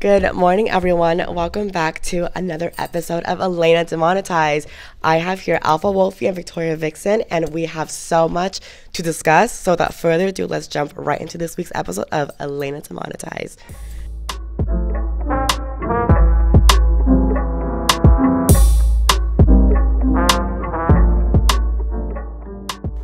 Good morning, everyone. Welcome back to another episode of Elena Demonetized. I have here Alpha Wolfie and Victoria Vixen, and we have so much to discuss. So without further ado, let's jump right into this week's episode of Elena Demonetized.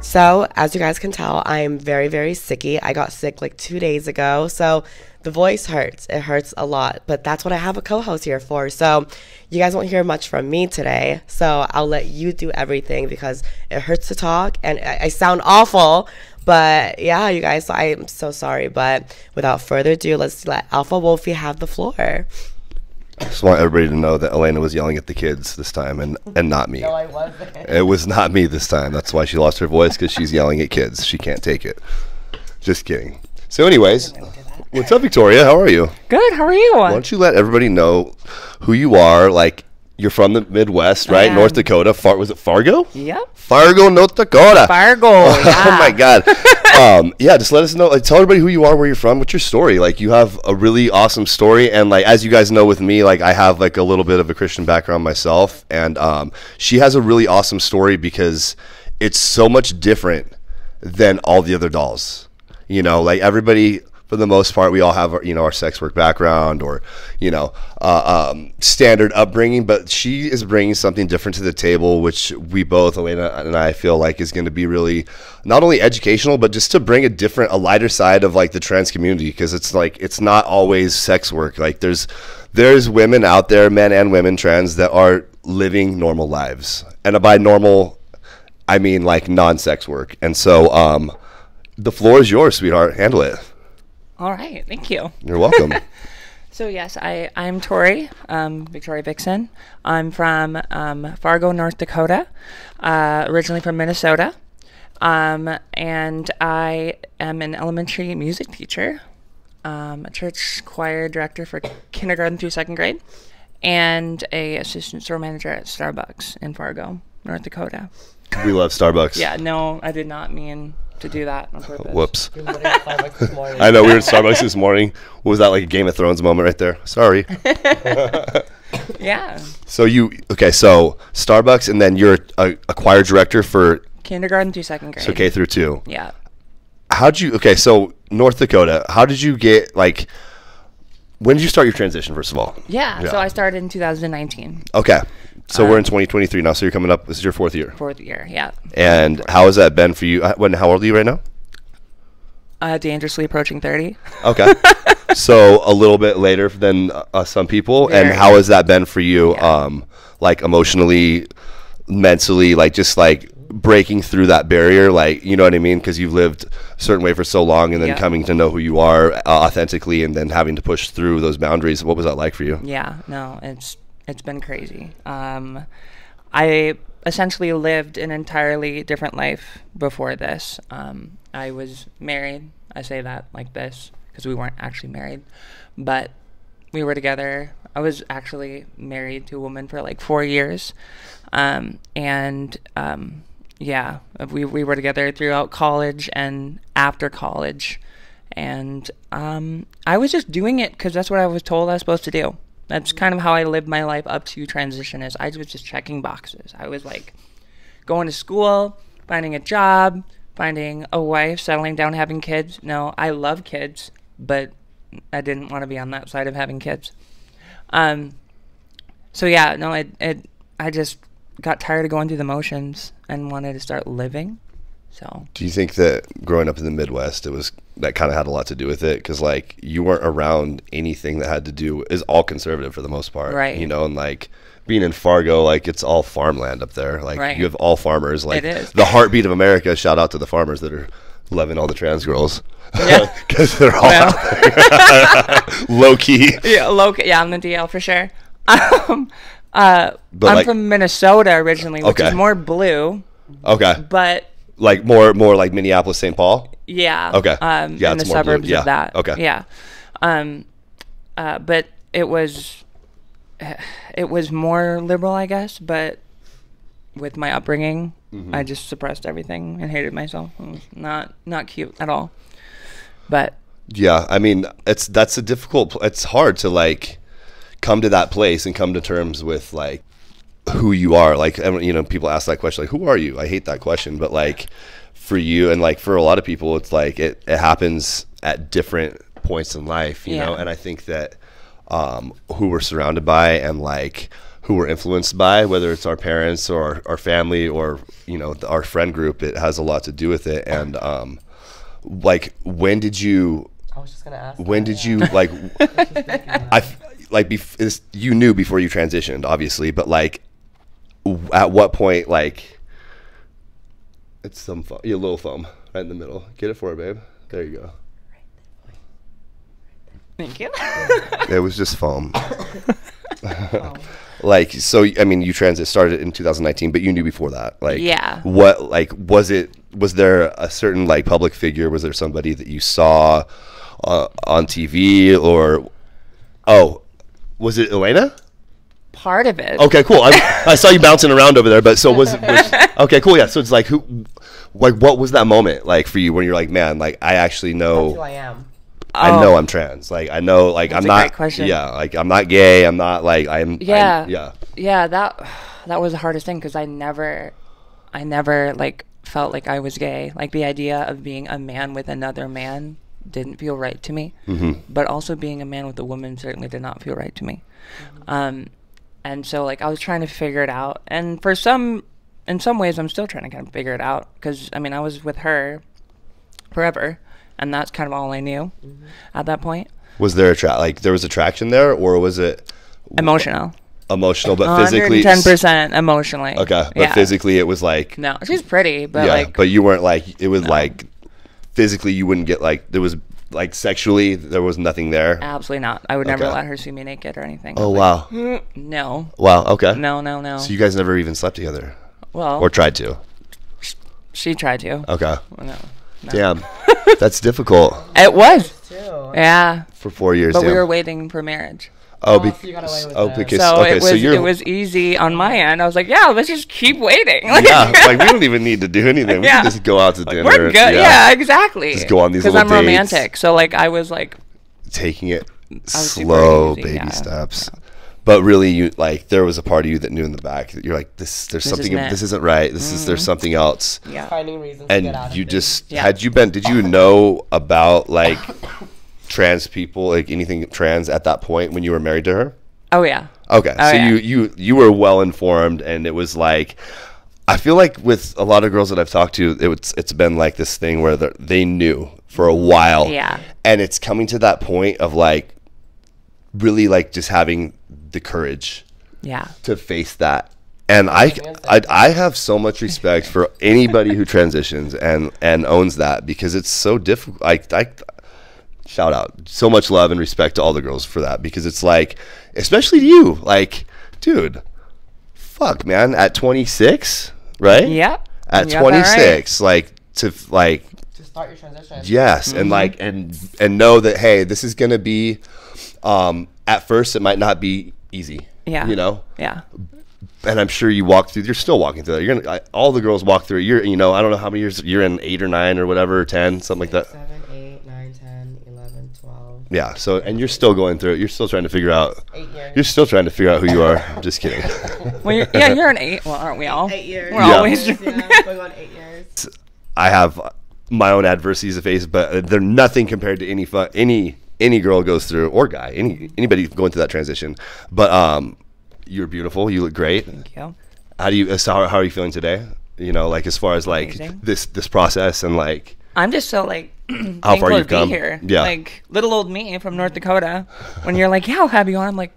So, as you guys can tell, I'm very, very sicky. I got sick like 2 days ago, so the voice hurts. It hurts a lot, but that's what I have a co-host here for. So, you guys won't hear much from me today, so I'll let you do everything because it hurts to talk, and I sound awful, but yeah, you guys, so I'm so sorry. But without further ado, let's let Alpha Wolfie have the floor. I just want everybody to know that Elena was yelling at the kids this time and not me. No, I wasn't. It was not me this time. That's why she lost her voice, because she's yelling at kids. She can't take it. Just kidding. So anyways, what's up, Victoria? How are you? Good. How are you? Why don't you let everybody know who you are? Like, you're from the Midwest, right? North Dakota. Was it Fargo? Yep. Fargo, North Dakota. Fargo. Yeah. Oh my God. Yeah, just let us know. Like, tell everybody who you are, where you're from, what's your story. Like, you have a really awesome story, and like, as you guys know, with me, like, I have like a little bit of a Christian background myself, and she has a really awesome story because it's so much different than all the other dolls. You know, like, everybody, for the most part, we all have, our sex work background or, standard upbringing, but she is bringing something different to the table, which we both, Elena and I, feel like is going to be really not only educational, but just to bring a lighter side of like the trans community, because it's like, it's not always sex work. Like, there's women out there, men and women trans, that are living normal lives. And by normal, I mean like non-sex work. And so the floor is yours, sweetheart. Handle it. All right. Thank you. You're welcome. So, yes, I'm Tori, Victoria Vixen. I'm from Fargo, North Dakota, originally from Minnesota. And I am an elementary music teacher, a church choir director for kindergarten through second grade, and a assistant store manager at Starbucks in Fargo, North Dakota. We love Starbucks. Yeah, no, I did not mean to do that on purpose. Whoops. I know, we were at Starbucks this morning. What was that, like a Game of Thrones moment right there? Sorry. Yeah. So so Starbucks, and then you're a choir director for kindergarten through second grade. So K through 2. Yeah. So North Dakota, how did you get, like, when did you start your transition, first of all? Yeah. So I started in 2019. Okay. So we're in 2023 now, so you're coming up, this is your 4th year. 4th year, yeah. And how has that been for you? How old are you right now? Dangerously approaching 30. Okay. So a little bit later than some people. Very. And how has that been for you, Yeah. like emotionally, mentally, like just like breaking through that barrier, like, you know what I mean? Because you've lived a certain way for so long, and then coming to know who you are authentically, and then having to push through those boundaries. What was that like for you? Yeah, no, it's been crazy. I essentially lived an entirely different life before this. I was married. I say that like this because we weren't actually married, but we were together. I was actually married to a woman for like 4 years. Yeah, we were together throughout college and after college. And I was just doing it because that's what I was told I was supposed to do. That's kind of how I lived my life up to transition, is I was just checking boxes. I was like going to school, finding a job, finding a wife, settling down, having kids. No, I love kids, but I didn't want to be on that side of having kids. So yeah, no, I just got tired of going through the motions and wanted to start living. So do you think that growing up in the Midwest, that kind of had a lot to do with it? Because like you weren't around anything that had to do, is all conservative for the most part, right? You know, and like being in Fargo, like it's all farmland up there. Like right. You have all farmers. Like it is. The heartbeat of America. Shout out to the farmers that are loving all the trans girls. Yeah, because they're all out there. Low key. Yeah, Yeah, on the DL for sure. I'm from Minnesota originally, which is more blue. Okay. But like more like Minneapolis, St. Paul. Yeah. Okay. Yeah, in the suburbs of that. Okay. Yeah. But it was more liberal, I guess. But with my upbringing, I just suppressed everything and hated myself. It was not cute at all. But Yeah, I mean, that's a difficult. It's hard to like come to that place and come to terms with like who you are. Like, you know, people ask that question, like, who are you? I hate that question, but like for you and like for a lot of people, it's like it happens at different points in life, you know. And I think that who we're surrounded by and like who we're influenced by, whether it's our parents or our family or, you know, our friend group, it has a lot to do with it. And like, when did you? I was just gonna ask. When did you like? You knew before you transitioned, obviously, but like, at what point, like, it's some foam, your little foam right in the middle. Get it for her, babe. There you go. Thank you. It was just foam. Like, so I mean, you started in 2019, but you knew before that. Like, yeah. What, like, was there a certain like public figure? Was there somebody that you saw on TV, or was it Elena? Part of it. Okay, cool. I saw you bouncing around over there, but so was okay, cool. Yeah, so it's like, what was that moment like for you when you're like, man, like I actually know That's who I am. I know I'm trans. Like I know, like That's I'm a not. Great question. Yeah, like I'm not gay. I'm not like I'm. Yeah. Yeah. That was the hardest thing because I never like felt like I was gay. Like the idea of being a man with another man didn't feel right to me. Mm-hmm. But also being a man with a woman certainly did not feel right to me. And so like I was trying to figure it out. And in some ways, I'm still trying to kind of figure it out because I mean I was with her forever. And that's kind of all I knew at that point. Was there there was attraction there, or was it emotional? Emotional, but physically 110% emotionally. Okay, but physically it was like no, she's pretty, but like but you weren't like it was like physically you wouldn't get like there was like sexually there was nothing there. Absolutely not. I would never let her see me naked or anything. Oh wow. No. Wow. Okay. No. So you guys never even slept together? Well, or tried to? She tried to. Okay. No. Damn, that's difficult. It was. Too. Yeah. For 4 years. But we were waiting for marriage. So you got away with because so okay, it was easy on my end. I was like, yeah, let's just keep waiting. Yeah, like we don't even need to do anything. We can just go out to dinner. We're good. Yeah, exactly. Just go on these little dates. Because I'm romantic, so like I was like taking it slow, baby steps. Yeah. But really, you like there was a part of you that knew in the back that you're like, there's something. This isn't right. There's something else. Yeah. Finding reasons and to get out of you things. just did you know about like trans people, like anything trans at that point when you were married to her? Oh yeah. Okay, so you were well informed, and it was like, I feel like with a lot of girls that I've talked to, it's been like this thing where they knew for a while. Yeah. And it's coming to that point of like really like just having the courage to face that. And I have so much respect for anybody who transitions and owns that, because it's so difficult. I shout out so much love and respect to all the girls for that, because it's like, especially to you, like, dude, fuck, man, at 26, right? Yep. At 26, like to start your transition. Yes, and like and know that, hey, this is gonna be at first it might not be easy. Yeah. You know? Yeah. And I'm sure you're still walking through that. You're gonna all the girls walk through it. I don't know how many years you're in, 8 or 9 or whatever, 10, something like that. 7, 8, 9, 10, 11, 12. Yeah, so and you're still going through it. You're still trying to figure out 8 years. You're still trying to figure out who you are. I'm just kidding. Well, you're an 8. Well, aren't we all? 8 years. We're always going on 8 years. I have my own adversities to face, but they're nothing compared to any girl goes through, or guy, anybody going through that transition. But you're beautiful. You look great. Thank you. How are you feeling today? Like as far as like Amazing. this process and like. I'm just so like how far you've come here. Yeah. Like little old me from North Dakota. When you're like, yeah, how happy you are? I'm like,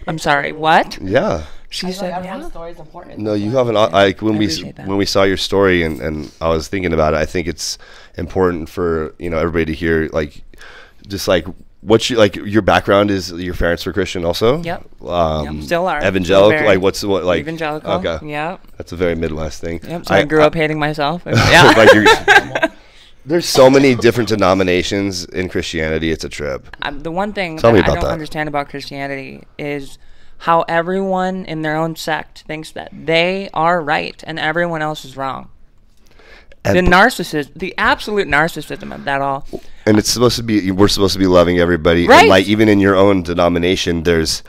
I'm sorry, what? Yeah. She said, everyone's story is important. No, you haven't. Like when that. we saw your story and I was thinking about it, I think it's important for everybody to hear, like, just like what your background is. Your parents were Christian also. Yep. Still are. Evangelical. Like evangelical. Okay. Yep. That's a very Midwest thing. Yep. So I grew up hating myself. Yeah. Like there's so many different denominations in Christianity. It's a trip. The one thing Tell that me I about don't that. understand about Christianity is how everyone in their own sect thinks that they are right and everyone else is wrong. the narcissism, the absolute narcissism of that all. And it's supposed to be, we're supposed to be loving everybody. Right. And like even in your own denomination, there's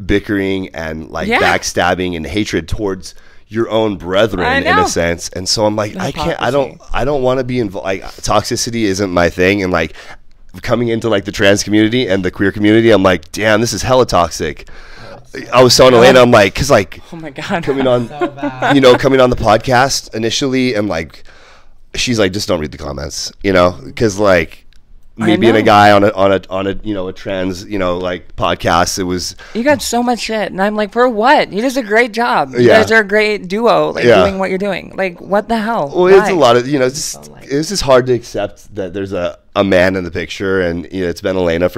bickering and like backstabbing and hatred towards your own brethren in a sense. And so I'm like, I don't want to be involved. Like toxicity isn't my thing. And like coming into like the trans community and the queer community, I'm like, damn, this is hella toxic. I was telling Elena, I'm like, cause like, oh my God, coming on, you know, coming on the podcast initially, and like, she's like, just don't read the comments, you know, cause like, me being a guy on a you know, a trans, you know, like podcast, it was, you got so much shit, and I'm like, for what? You did a great job. You guys are a great duo, like doing what you're doing. Like, what the hell? Well, it's a lot of, you know, it's just hard to accept that there's a man in the picture, and you know, it's been Elena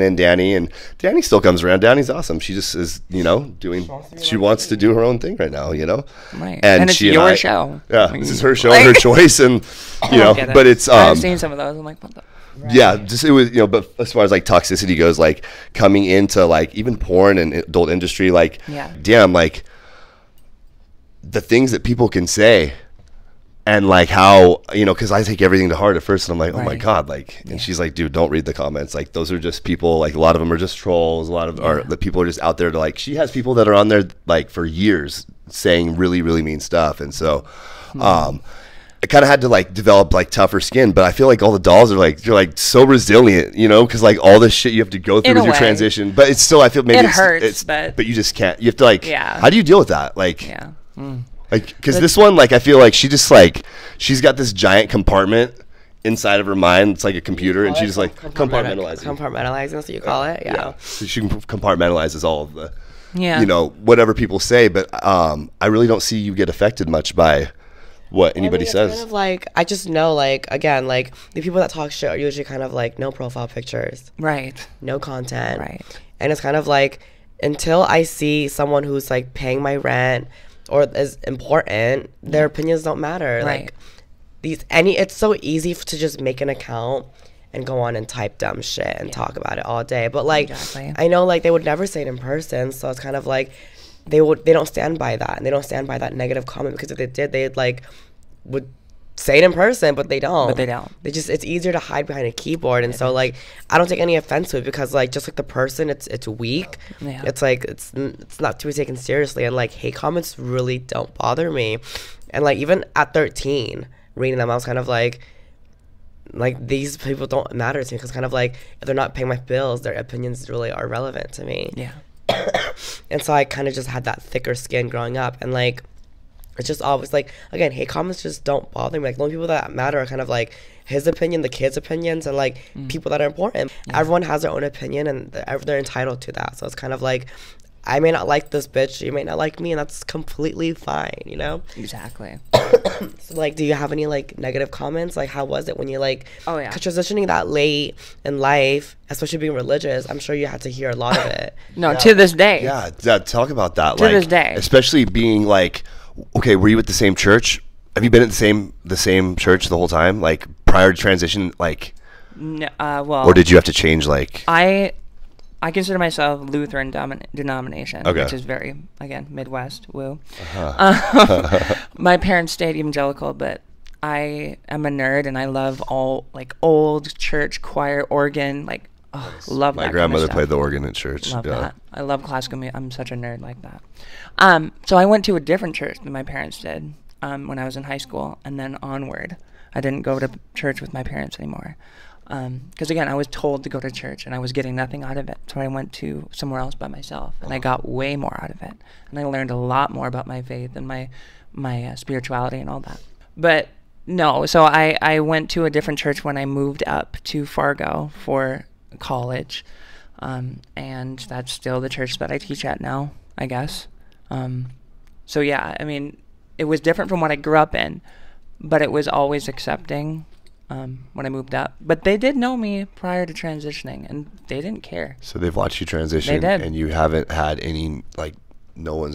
and Danny, and Danny still comes around. Danny's awesome. She just is, you know, she wants to do her own thing right now, you know. Right. And it's your show. Yeah, this is her show, her choice, and you know, but it's I've seen some of those. I'm like, what the. Right. Yeah, just it was, you know, but as far as like toxicity goes, like coming into like even porn and adult industry, like damn, like the things that people can say, and like how, you know, because I take everything to heart at first, and I'm like, oh my God, like, and she's like, dude, don't read the comments, like those are just people, like a lot of them are just trolls, a lot of are the people are just out there to like, she has people that are on there like for years saying really, really mean stuff, and so I kind of had to like develop like tougher skin, but I feel like all the dolls are like, you're like so resilient, you know, because like all this shit you have to go through with your transition, but it's still, I feel maybe it hurts, but you just can't, you have to like, how do you deal with that? Like, like, because this one, like, I feel like she just like, she's got this giant compartment inside of her mind. It's like a computer, and she just like compartmentalizing, that's what you call it. Yeah. So she compartmentalizes all of the, you know, whatever people say, but I really don't see you get affected much by what anybody says. Kind of like, I just know, like, again, like the people that talk shit are usually kind of like no profile pictures, no content, and it's kind of like, until I see someone who's like paying my rent or is important, their opinions don't matter. Like it's so easy to just make an account and go on and type dumb shit and talk about it all day, but like I know like they would never say it in person, so it's kind of like they don't stand by that, and they don't stand by that negative comment, because if they did, they like would say it in person, but they don't. They just, it's easier to hide behind a keyboard, and so like I don't take any offense to it, because like just like the person, it's weak. It's like it's not to be taken seriously, and like hate comments really don't bother me, and like even at 13 reading them, I was kind of like these people don't matter to me, because kind of like if they're not paying my bills, their opinions really are relevant to me. And so I kind of just had that thicker skin growing up, and like it's just always like, again, hate comments just don't bother me. Like the only people that matter are kind of like his opinion, the kids' opinions, and like people that are important. Everyone has their own opinion, and they're entitled to that. So it's kind of like, I may not like this bitch, you may not like me, and that's completely fine, you know? Exactly. So like, do you have any like negative comments? Like, how was it when you like transitioning that late in life, especially being religious? I'm sure you had to hear a lot of it. To this day. Yeah, talk about that. To this day. Especially being like, okay, were you at the same church? Have you been at the same church the whole time? Like prior to transition, like, no, well, or did you have to change? Like, I consider myself Lutheran denomination, which is very, again, Midwest, woo. My parents stayed evangelical, but I am a nerd, and I love all like old church choir organ, like love that. My grandmother kind of played the organ at church. Love that. I love classical music. I'm such a nerd like that. So I went to a different church than my parents did when I was in high school, and then onward. I didn't go to church with my parents anymore. Because again, I was told to go to church, and I was getting nothing out of it. So I went to somewhere else by myself, and I got way more out of it. And I learned a lot more about my faith and my spirituality and all that. But no, so I went to a different church when I moved up to Fargo for college. And that's still the church that I teach at now, I guess. So yeah, I mean, it was different from what I grew up in, but it was always accepting. When I moved up, but they did know me prior to transitioning, and they didn't care. So they've watched you transition, they did. And you haven't had any, like, no one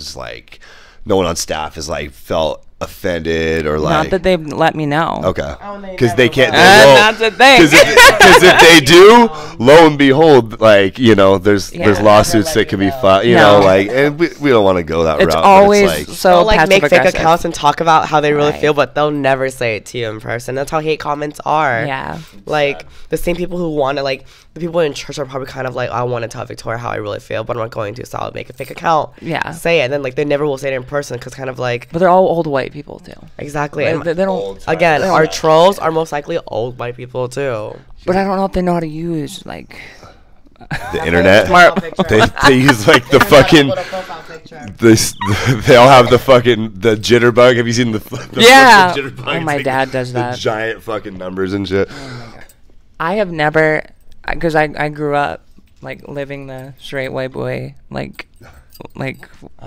on staff has like felt offended or like. Not that they've let me know. Okay. Oh, they Because never they can't. will. That's the thing. Because if they do, lo and behold, like there's Yeah. lawsuits Never that can be let you filed. No. And we don't want to go that It's route. always but it's like, so They'll like make fake passive-aggressive. accounts and talk about how they really Right. feel, but they'll never say it to you in person. That's how hate comments are. Yeah. Like the same people who want to, like the people in church are probably kind of like, I want to tell Victoria how I really feel, but I'm not going to, so I'll make a fake account. Yeah. Say it, and then like they never will say it in person because kind of like But they're all old white people too. exactly. They, And they don't. Old time. again, they our don't- trolls are most likely old white people too. But I don't know if they know how to use like. the internet. Smart. They use like the fucking. They all have the fucking the jitterbug. Have you seen the Yeah. the jitterbug? Oh, It's my like dad does the that. giant fucking numbers and shit. I have never, because I grew up like living the straight white boy like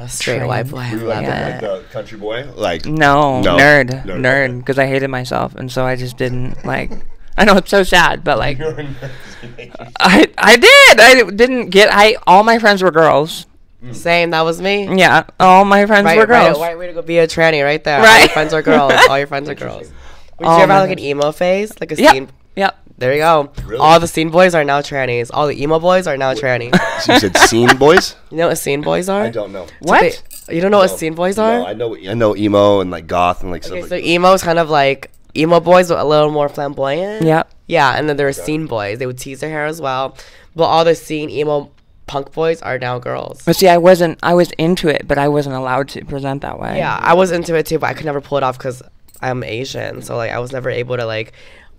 Straight white boy. I Were you love like, it. the country boy? Like No, No. nerd, Nerd. because I hated myself, and so I just didn't like. I know it's so sad, but like I didn't get. All my friends were girls. Same, that was me. Yeah, all my friends were girls. Right way to go be a tranny right there. All Right. your friends are girls. All your friends are girls. Did you All ever my have like an friends. emo phase? Like a Yep. scene? Yep. There you go. Really? All the scene boys are now trannies. All the emo boys are now trannies. So you said scene boys? You know what scene boys are? I don't know. What? You don't know what scene boys are? No, I know emo and like goth and like Okay, stuff so like emo is kind of like emo boys, but a little more flamboyant. Yep. Yeah, and then there were scene boys. They would tease their hair as well. But all the scene emo punk boys are now girls. But see, I was into it, but I wasn't allowed to present that way. Yeah, I was into it too, but I could never pull it off because I'm Asian. So like I was never able to like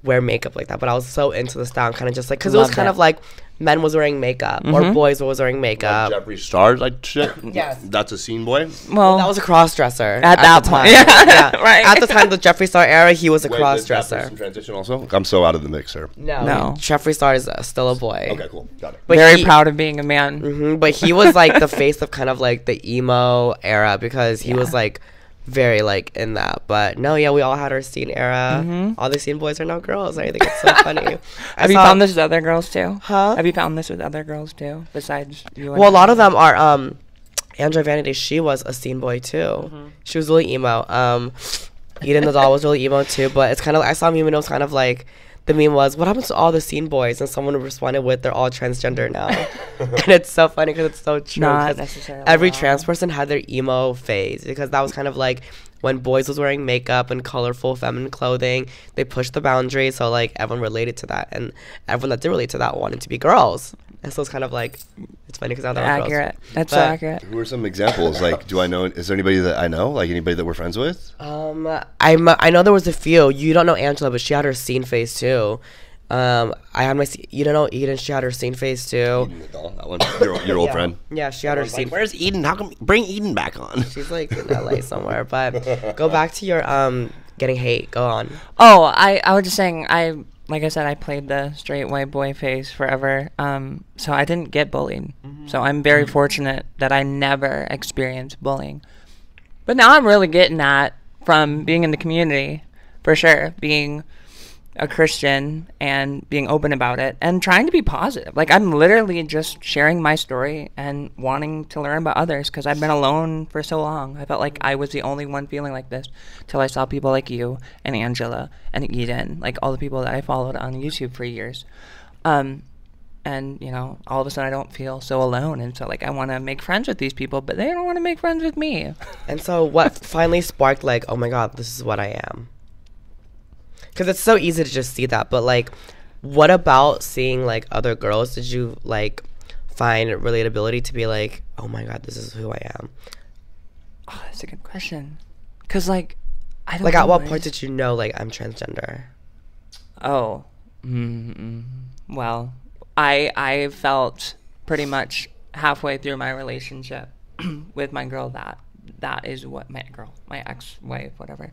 wear makeup like that. But I was so into the style, kind of just like because it was Loved kind it. of like men was wearing makeup or boys was wearing makeup. Jeffree Star like shit. Yes. That's a scene boy. Well, That was a cross dresser At that the point. time. Yeah, right. At the time of the Jeffree Star era, he was a Wait, cross did that dresser. person transition also. I'm so out of the mixer. No. Jeffree Star is still a boy. Okay, cool. Got it. But very he- proud of being a man. But he was like the face of kind of like the emo era because he was like very like in that. But no, yeah, we all had our scene era. All the scene boys are now girls. I think it's so funny. Have you found this with other girls too? Huh? Have you found this with other girls too, besides you? Well, a lot of them are. Andrea Vanity, she was a scene boy too. She was really emo. Eden the doll was really emo too. But it's kind of I saw a meme and it was kind of like the meme was, "What happens to all the scene boys?" And someone responded with, "They're all transgender now." And it's so funny because it's so true. Not 'cause necessarily. every wrong. trans person had their emo phase because that was kind of like when boys was wearing makeup and colorful feminine clothing. They pushed the boundaries, so like everyone related to that, and everyone that did relate to that wanted to be girls. And so it's kind of like it's funny because now they're all accurate. girls. That's so But- accurate. Who are some examples? Like, do I know? Is there anybody that I know? Like anybody that we're friends with? I know there was a few. You don't know Angela, but she had her scene phase too. I had you don't know Eden. She had her scene phase too. Eden the doll, that one. Your old Yeah. friend. Yeah, she had her scene. Where's Eden? How come bring Eden back on? She's like in LA somewhere. But go back to your getting hate. Go on. Oh, I was just saying, like I said, I played the straight white boy face forever. So I didn't get bullied. So I'm very fortunate that I never experienced bullying. But now I'm really getting that from being in the community, for sure. Being a Christian and being open about it and trying to be positive. Like I'm literally just sharing my story and wanting to learn about others because I've been alone for so long. I felt like I was the only one feeling like this till I saw people like you and Angela and Eden, like all the people that I followed on YouTube for years. And you know, all of a sudden I don't feel so alone, and so like I want to make friends with these people, but they don't want to make friends with me. And so what finally sparked like, oh my God, this is what I am. Because it's so easy to just see that, but like, what about seeing like other girls did you like find relatability to be like, oh my God, this is who I am? Oh, that's a good question. Cause like, I don't Like, at know, what I point just- did you know like I'm transgender? Oh, well, I felt pretty much halfway through my relationship with my girl that is what my ex-wife, whatever,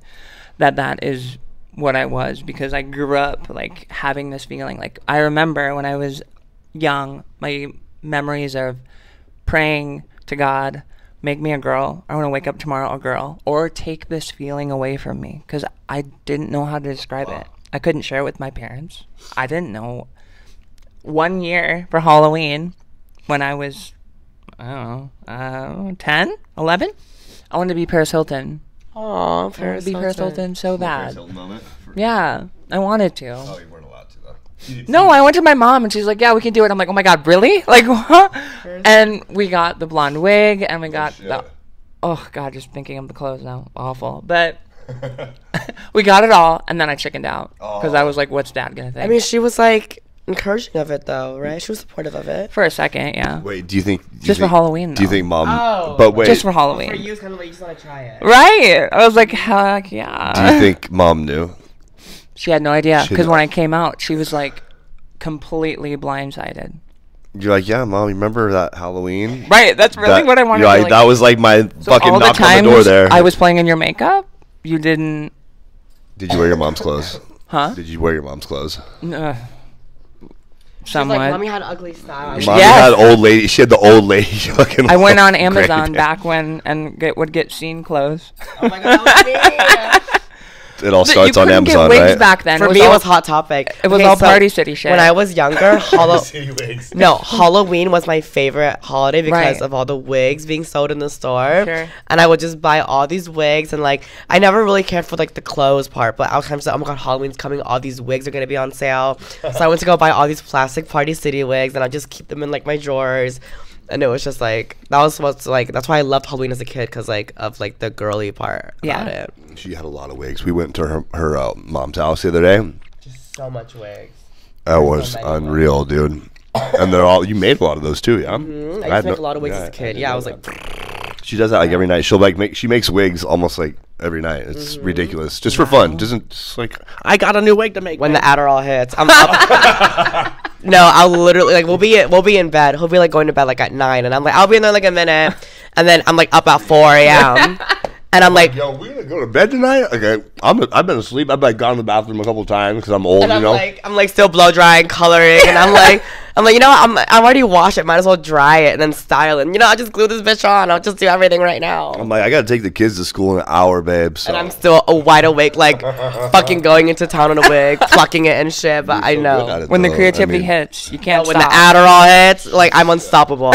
that is what I was, because I grew up like having this feeling. Like I remember when I was young, my memories of praying to God, make me a girl. I want to wake up tomorrow a girl, or take this feeling away from me, because I didn't know how to describe it. I couldn't share it with my parents. I didn't know. One year for Halloween, when I was, I don't know, 10, 11, I wanted to be Paris Hilton. Aw, Be Paris Hilton so bad. Moment Yeah, I wanted to. Oh, you weren't allowed to though. No, I went to my mom and she's like, "Yeah, we can do it." I'm like, "Oh my god, really?" Like, what? And we got the blonde wig and we got the. Oh god, just thinking of the clothes now, awful. But we got it all, and then I chickened out because I was like, "What's Dad gonna think?" I mean, she was like encouraging of it though, right? She was supportive of it. For a second, yeah. Wait, do you think Just for Halloween, Do you though. think Mom? Oh. But wait, Just for Halloween. For you, it's kind of like you just want to try it. Right. I was like, heck yeah. do you think Mom knew? She had no idea She because did- when I came out, she was like completely blindsided. You're like, yeah, Mom. Remember that Halloween? Right. That's really That- what I wanted you're to like, like, that was like my so fucking all the knock on the door times there. I was playing in your makeup. You didn't, Did you wear your mom's clothes? huh? Did you wear your mom's clothes? She's Somewhat. like, Mommy had ugly style. Mom Yes. had old lady. She had the old lady fucking. I went on gray Amazon hair. back when and would get scene clothes. Oh my god, that was me. It all You starts on couldn't get Amazon, wigs right? back then. For it was me, it all, was Hot Topic. It was Okay, all so Party City shit. When I was younger, wigs. No, Halloween was my favorite holiday because Right. of all the wigs being sold in the store. Sure. And I would just buy all these wigs and like I never really cared for like the clothes part, but I was kind of like, oh my god, Halloween's coming, all these wigs are gonna be on sale. So I went to go buy all these plastic Party City wigs and I just keep them in like my drawers. And it was just like that was what's like that's why I loved Halloween as a kid because like of like the girly part about Yeah. it. She had a lot of wigs. We went to her mom's house the other day. Just so much wigs. That was many unreal, dude. And they're all. You made a lot of those too, yeah. I used to make a lot of wigs as a kid. Yeah, I was like, She does that like every night. She'll like she makes wigs almost like every night. It's ridiculous, just for fun. Doesn't just like I got a new wig to make. when the Adderall hits, I'm up. No, I'll literally like we'll be in bed. He'll be like going to bed like at 9, and I'm like I'll be in there like a minute, and then I'm like up at 4 a.m. and I'm like, Yo, we gonna go to bed tonight? Okay, I've been asleep. I've like gone to the bathroom a couple times because I'm old, and you know. I'm like still blow drying, coloring, and I'm like you know what? I'm already washed it. Might as well dry it and then style it. You know, I'll just glue this bitch on. I'll just do everything right now. I'm like I gotta take the kids to school in an hour, babe. So And I'm still wide awake, like fucking going into town in a wig, plucking it and shit. But I so know. good at it, when the though. creativity I mean, hits, you can't When the stop. Adderall hits, like I'm unstoppable.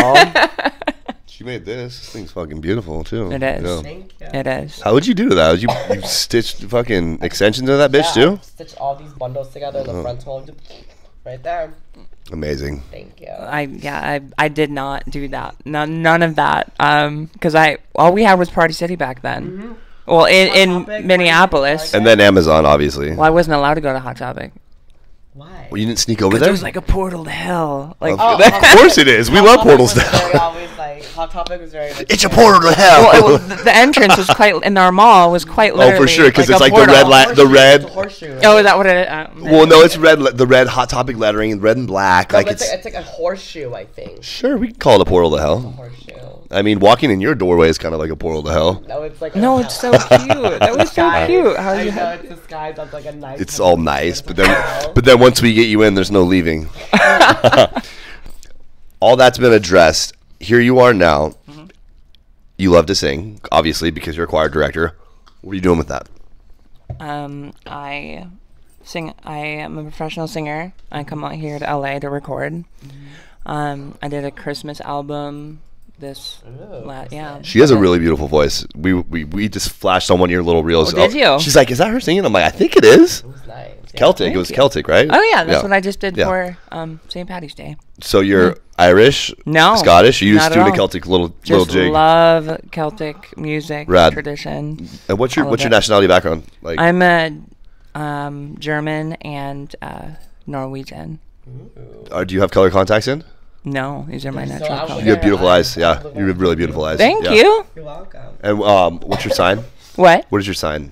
She made this. This thing's fucking beautiful too. It is. Yeah. Thank you. It is. How would you do that? You stitched fucking extensions into that bitch too? Stitch all these bundles together in the front hole, right there. Amazing. Thank you. I did not do that. None of that. Because all we had was Party City back then. Well, in Topic, Minneapolis. And then Amazon, obviously. Well, I wasn't allowed to go to Hot Topic. Why? Well, you didn't sneak over Because there? it was like a portal to hell. Like, Of course it is. We love portals now. Hot Topic was very. It's a portal to hell. well, the entrance was quite in our mall was quite literally. Oh, for sure, because like it's a like the red, portal. the red. horseshoe. Oh, is that what it? Well, no, it's red. The red Hot Topic lettering, red and black. No, Like but it's it's like a horseshoe, I think. sure we can call it a portal to hell. Horseshoe. I mean, walking in your doorway is kind of like a portal to hell. No, it's like. No, it's so cute. That was so cute. How I you know it's disguised as like a nice. It's all nice, but then once we get you in, there's no leaving. All that's been addressed. Here you are now. You love to sing, obviously, because you're a choir director. What are you doing with that? I sing. I am a professional singer. I come out here to LA to record. I did a Christmas album. Yeah. She has a really beautiful voice. We just flashed on one of your little reels. Oh, did you? She's like, is that her singing? I'm like, I think it is. It was nice. Yeah. Celtic. It was you. Celtic, right? Oh yeah, that's what I just did Yeah. for St. Patty's Day. So you're Irish? No, Scottish? You not just at doing a all. Celtic little Just jig. love Celtic music Rad. tradition. And what's all your of it. nationality background? Like I'm a German and Norwegian. do you have color contacts in? No, these are my So natural I was colors. You have beautiful eyes. Yeah, you have really beautiful eyes. Thank Yeah. you. You're welcome. And what's your sign? What? What is your sign?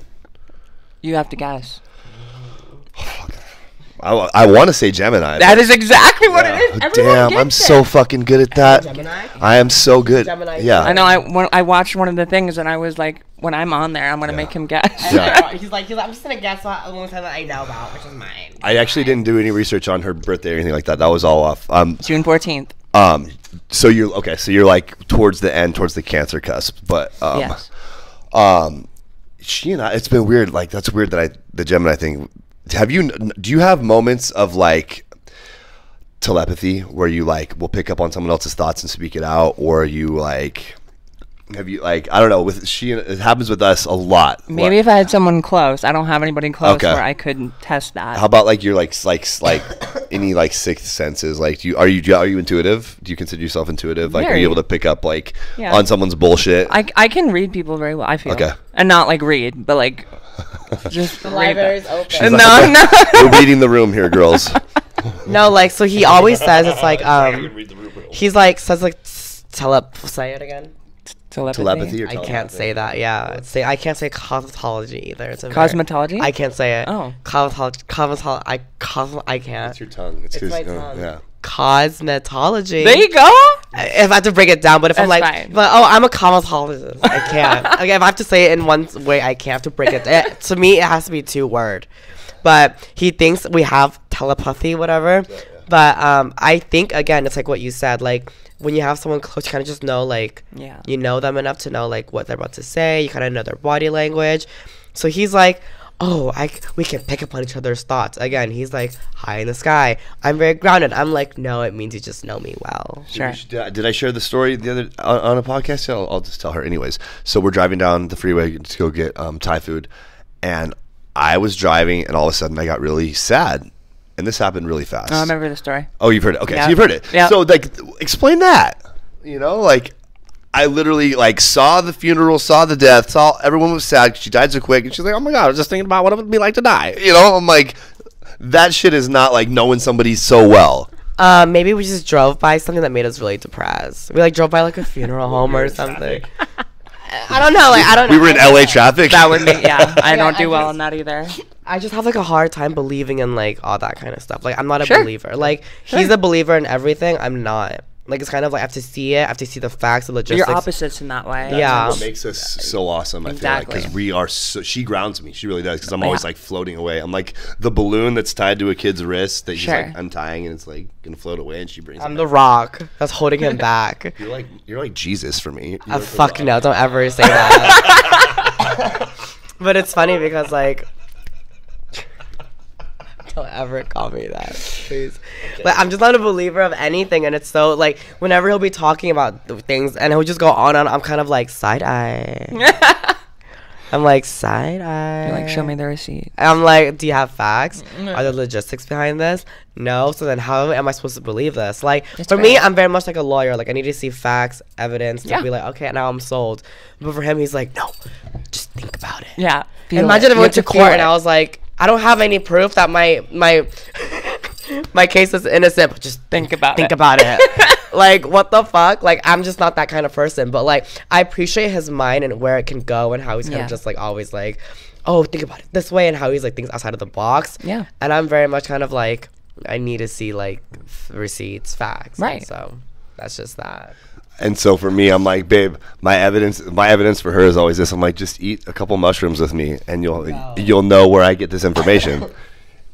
You have to guess. I want to say Gemini. That is exactly what it is. Everyone Damn, gets I'm it. so fucking good at that. Gemini? I am so good. Gemini. Yeah. I know. I watched one of the things and I was like, when I'm on there, I'm gonna make him guess. Yeah. He's like, I'm just gonna guess the only time that I know about, which is mine. I actually didn't do any research on her birthday or anything like that. That was all off. June 14th. So you're okay. So you're like towards the end, towards the Cancer cusp. But Yes. she and I. It's been weird. Like that's weird that the Gemini thing. Do you have moments of like telepathy where you like will pick up on someone else's thoughts and speak it out, or you like Have you I don't know, it happens with us a lot. Maybe if I had someone close. I don't have anybody close Okay. where I could test that. How about your like any sixth senses? Like are you intuitive? Do you consider yourself intuitive? Like are Very. you able to pick up Yeah. on someone's bullshit? I can read people very well, I feel. Okay. And not read, but just The read them. library's open. She's No. We're reading the room here, girls. No, so he always says it's he's say it again. Telepathy or I can't say that. Yeah, I can't say cosmetology either. It's Cosmetology? I can't say it. Oh. Cosmetology. I can't. It's your tongue. It's my tongue. Yeah. Cosmetology. There you go. If I have to break it down, but if I'm That's like, fine. but I'm a cosmetologist, I can't. Like if I have to say it in one way, I can't have to break it. To me, it has to be 2 word. But he thinks we have telepathy, whatever. Yeah. But I think again, it's like what you said, like when you have someone close, you kind of just know, you know them enough to know what they're about to say. You kind of know their body language. So he's like, oh, we can pick up on each other's thoughts. Again, he's like, high in the sky. I'm very grounded. I'm like, no, it means you just know me well. Sure. Did I share the story the other on a podcast? I'll just tell her anyways. So we're driving down the freeway to go get Thai food, and I was driving, and all of a sudden I got really sad. And this happened really fast. Oh, I remember the story. Oh, you've heard it. Okay, Yeah. so you've heard it. Yeah. So, explain that. I literally, saw the funeral, saw the death, saw everyone was sad 'cause she died so quick. And she's like, oh, my God, I was just thinking about what it would be like to die. I'm like, that shit is not, knowing somebody so well. Maybe we just drove by something that made us really depressed. We, drove by, a funeral home or something. I don't know. I don't know. We were in LA traffic. That would be, yeah. I don't I do well just- on that either. I just have a hard time believing in all that kind of stuff. I'm not a Sure. believer. He's a believer in everything. I'm not. It's kind of I have to see it. I have to see the facts, the logistics. You're opposites in that way. Yeah. What makes us so awesome, I feel Exactly. because we are she grounds me. She really does, because I'm always floating away. I'm like the balloon that's tied to a kid's wrist that Sure. he's untying, and it's gonna float away, and she brings I'm it the back. rock that's holding him back. You're like Jesus for me. You're like the Fuck rock. no! Don't ever say that. But it's funny because don't ever call me that, please. But I'm just not a believer of anything, and it's so whenever he'll be talking about things and he'll just go on and I'm kind of side eye. I'm side eye. You're show me the receipt. I'm like, do you have facts? Are there logistics behind this? No. So then how am I supposed to believe this? For me, I'm very much like a lawyer. I need to see facts, evidence to be okay, now I'm sold. But for him, he's like, no, just think about it. Yeah. Imagine if I went to court and I was like, I don't have any proof that my my case is innocent, but just Think about think it. about it. What the fuck? I'm just not that kind of person. But I appreciate his mind and where it can go and how he's kind of just always oh, think about it this way, and how he's thinks outside of the box. Yeah. And I'm very much kind of I need to see receipts, facts. Right. So that's just that. And so for me, I'm like, babe, my evidence for her is always this. I'm like, just eat a couple mushrooms with me, and you'll know where I get this information.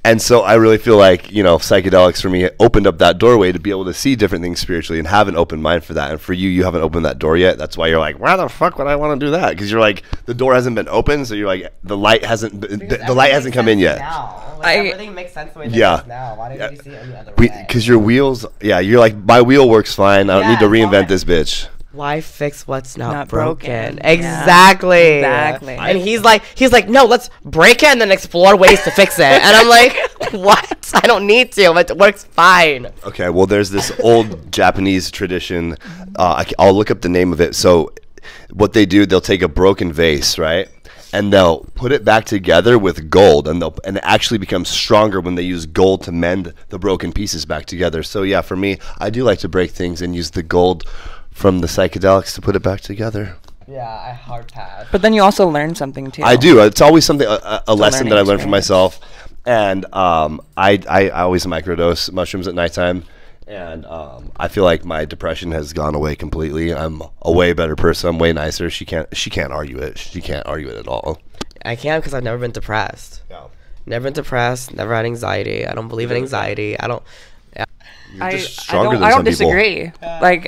And so I really feel psychedelics for me opened up that doorway to be able to see different things spiritually and have an open mind for that. And for you haven't opened that door yet. That's why you're like, why the fuck would I want to do that? Because you're the door hasn't been open, so you're the light hasn't the light hasn't come in yet. Everything makes sense the way it Yeah. does now. Why didn't you see it any other way? Because your wheels, you're my wheel works fine. I don't need to reinvent this bitch. Why fix what's not Not broken? broken. Exactly. Exactly. And he's like, no, let's break it and then explore ways to fix it. And I'm like, what? I don't need to. It works fine. Okay, well, there's this old Japanese tradition. I'll look up the name of it. So what they do, they'll take a broken vase, right? And they'll put it back together with gold, and it actually becomes stronger when they use gold to mend the broken pieces back together. So yeah, for me, I do like to break things and use the gold from the psychedelics to put it back together. Yeah, I hard pass. But then you also learn something too. I do. It's always something, a lesson learning that I learned from experience. myself. And I always microdose mushrooms at nighttime. And I feel like my depression has gone away completely. I'm a way better person. I'm way nicer. She can't argue it. She can't argue it at all. I can't because I've never been depressed. No. Never been depressed. Never had anxiety. I don't believe in anxiety. I don't. You're just stronger than I don't some people. disagree.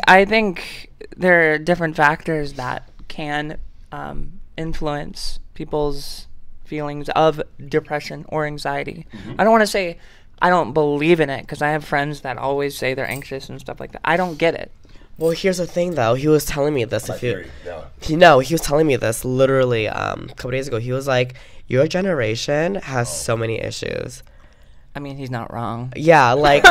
I think there are different factors that can influence people's feelings of depression or anxiety. I don't want to say I don't believe in it, because I have friends that always say they're anxious and stuff like that. I don't get it. Well, here's the thing, though. He was telling me this. He was telling me this literally a couple days ago. He was like, your generation has so many issues. I mean, he's not wrong. Yeah, like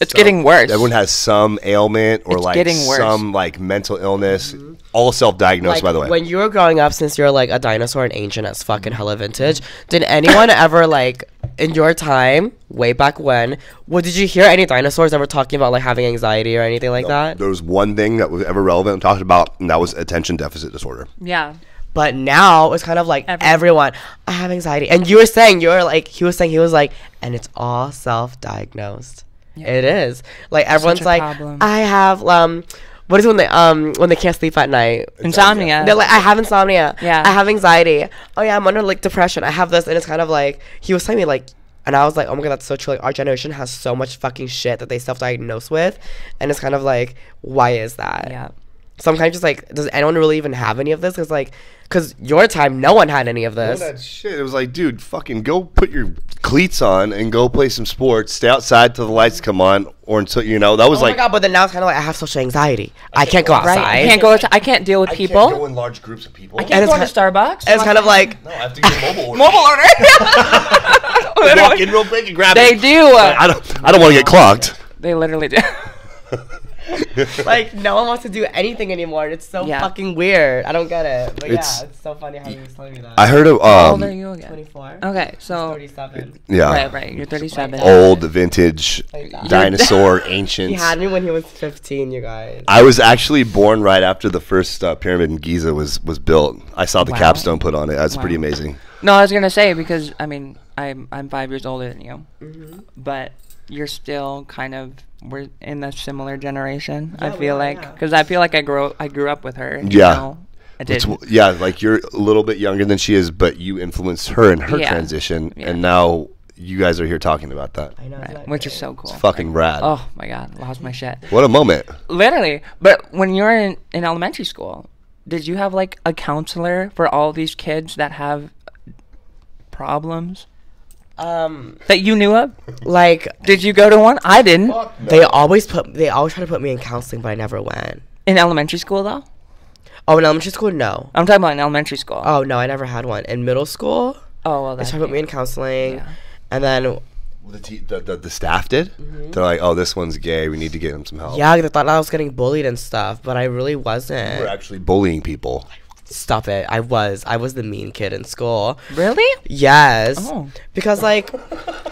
it's getting worse. Everyone has some ailment or It's like getting worse. some like mental illness. All self-diagnosed, like, by the way. when you were growing up, since you're like a dinosaur and ancient as fucking hella vintage, did anyone ever like in your time, way back when, did you hear any dinosaurs ever talking about like having anxiety or anything like that? There was one thing that was ever relevant and talked about, and that was attention deficit disorder. Yeah. But now it's kind of like everyone, I have anxiety. And you were saying, he was like, and it's all self-diagnosed. Yeah. It is. Like everyone's like, problem. I have, what is when they can't sleep at night? Insomnia. They're like, I have insomnia. Yeah. I have anxiety. Oh yeah, I'm under like depression. I have this. And it's kind of like, he was telling me like, and I was like, oh my God, that's so true. Like our generation has so much fucking shit that they self-diagnose with. And it's kind of like, why is that? Yeah. So I'm kind of just like, does anyone really even have any of this? Because your time, no one had any of this. No, that shit. It was like, dude, fucking go put your cleats on and go play some sports. Stay outside till the lights come on, or until that was like. Oh my God! But then now it's kind of like I have social anxiety. I can't go outside. Right. I can't deal with people. I can't go in large groups of people. I can't go to Starbucks. It's kind of like. No, I have to get a mobile order. Mobile order. Walk in real quick and grab they it. They do. I don't want to get clocked. They literally do. Like no one wants to do anything anymore. It's so fucking weird. I don't get it. But it's so funny how you was telling me that. I heard of how old are you again? 24. Okay, so 37. Yeah. Right. You're 37. Old, vintage, dinosaur, ancient. He had me when he was 15. You guys. I was actually born right after the first pyramid in Giza was built. I saw the capstone put on it. That's pretty amazing. No, I was gonna say because I mean I'm 5 years older than you, but you're still kind of. We're in a similar generation. I feel like because I feel like I grew up with her. Yeah, I did. Like you're a little bit younger than she is, but you influenced her in her transition, and now you guys are here talking about that. I know, which is so cool. It's fucking rad. Oh my God, lost my shit. What a moment. Literally, but when you were in elementary school, did you have like a counselor for all these kids that have problems? That you knew of? Like, did you go to one? I didn't. No. They always try to put me in counseling, but I never went. In elementary school, though? Oh, in elementary school, no. I'm talking about in elementary school. Oh, no, I never had one. In middle school, well, they tried to put me in counseling, and then the staff did. They're like, oh, this one's gay. We need to get him some help. Yeah, they thought I was getting bullied and stuff, but I really wasn't. You were actually bullying people. Stop it. I was the mean kid in school. Really? Yes. Oh. Because like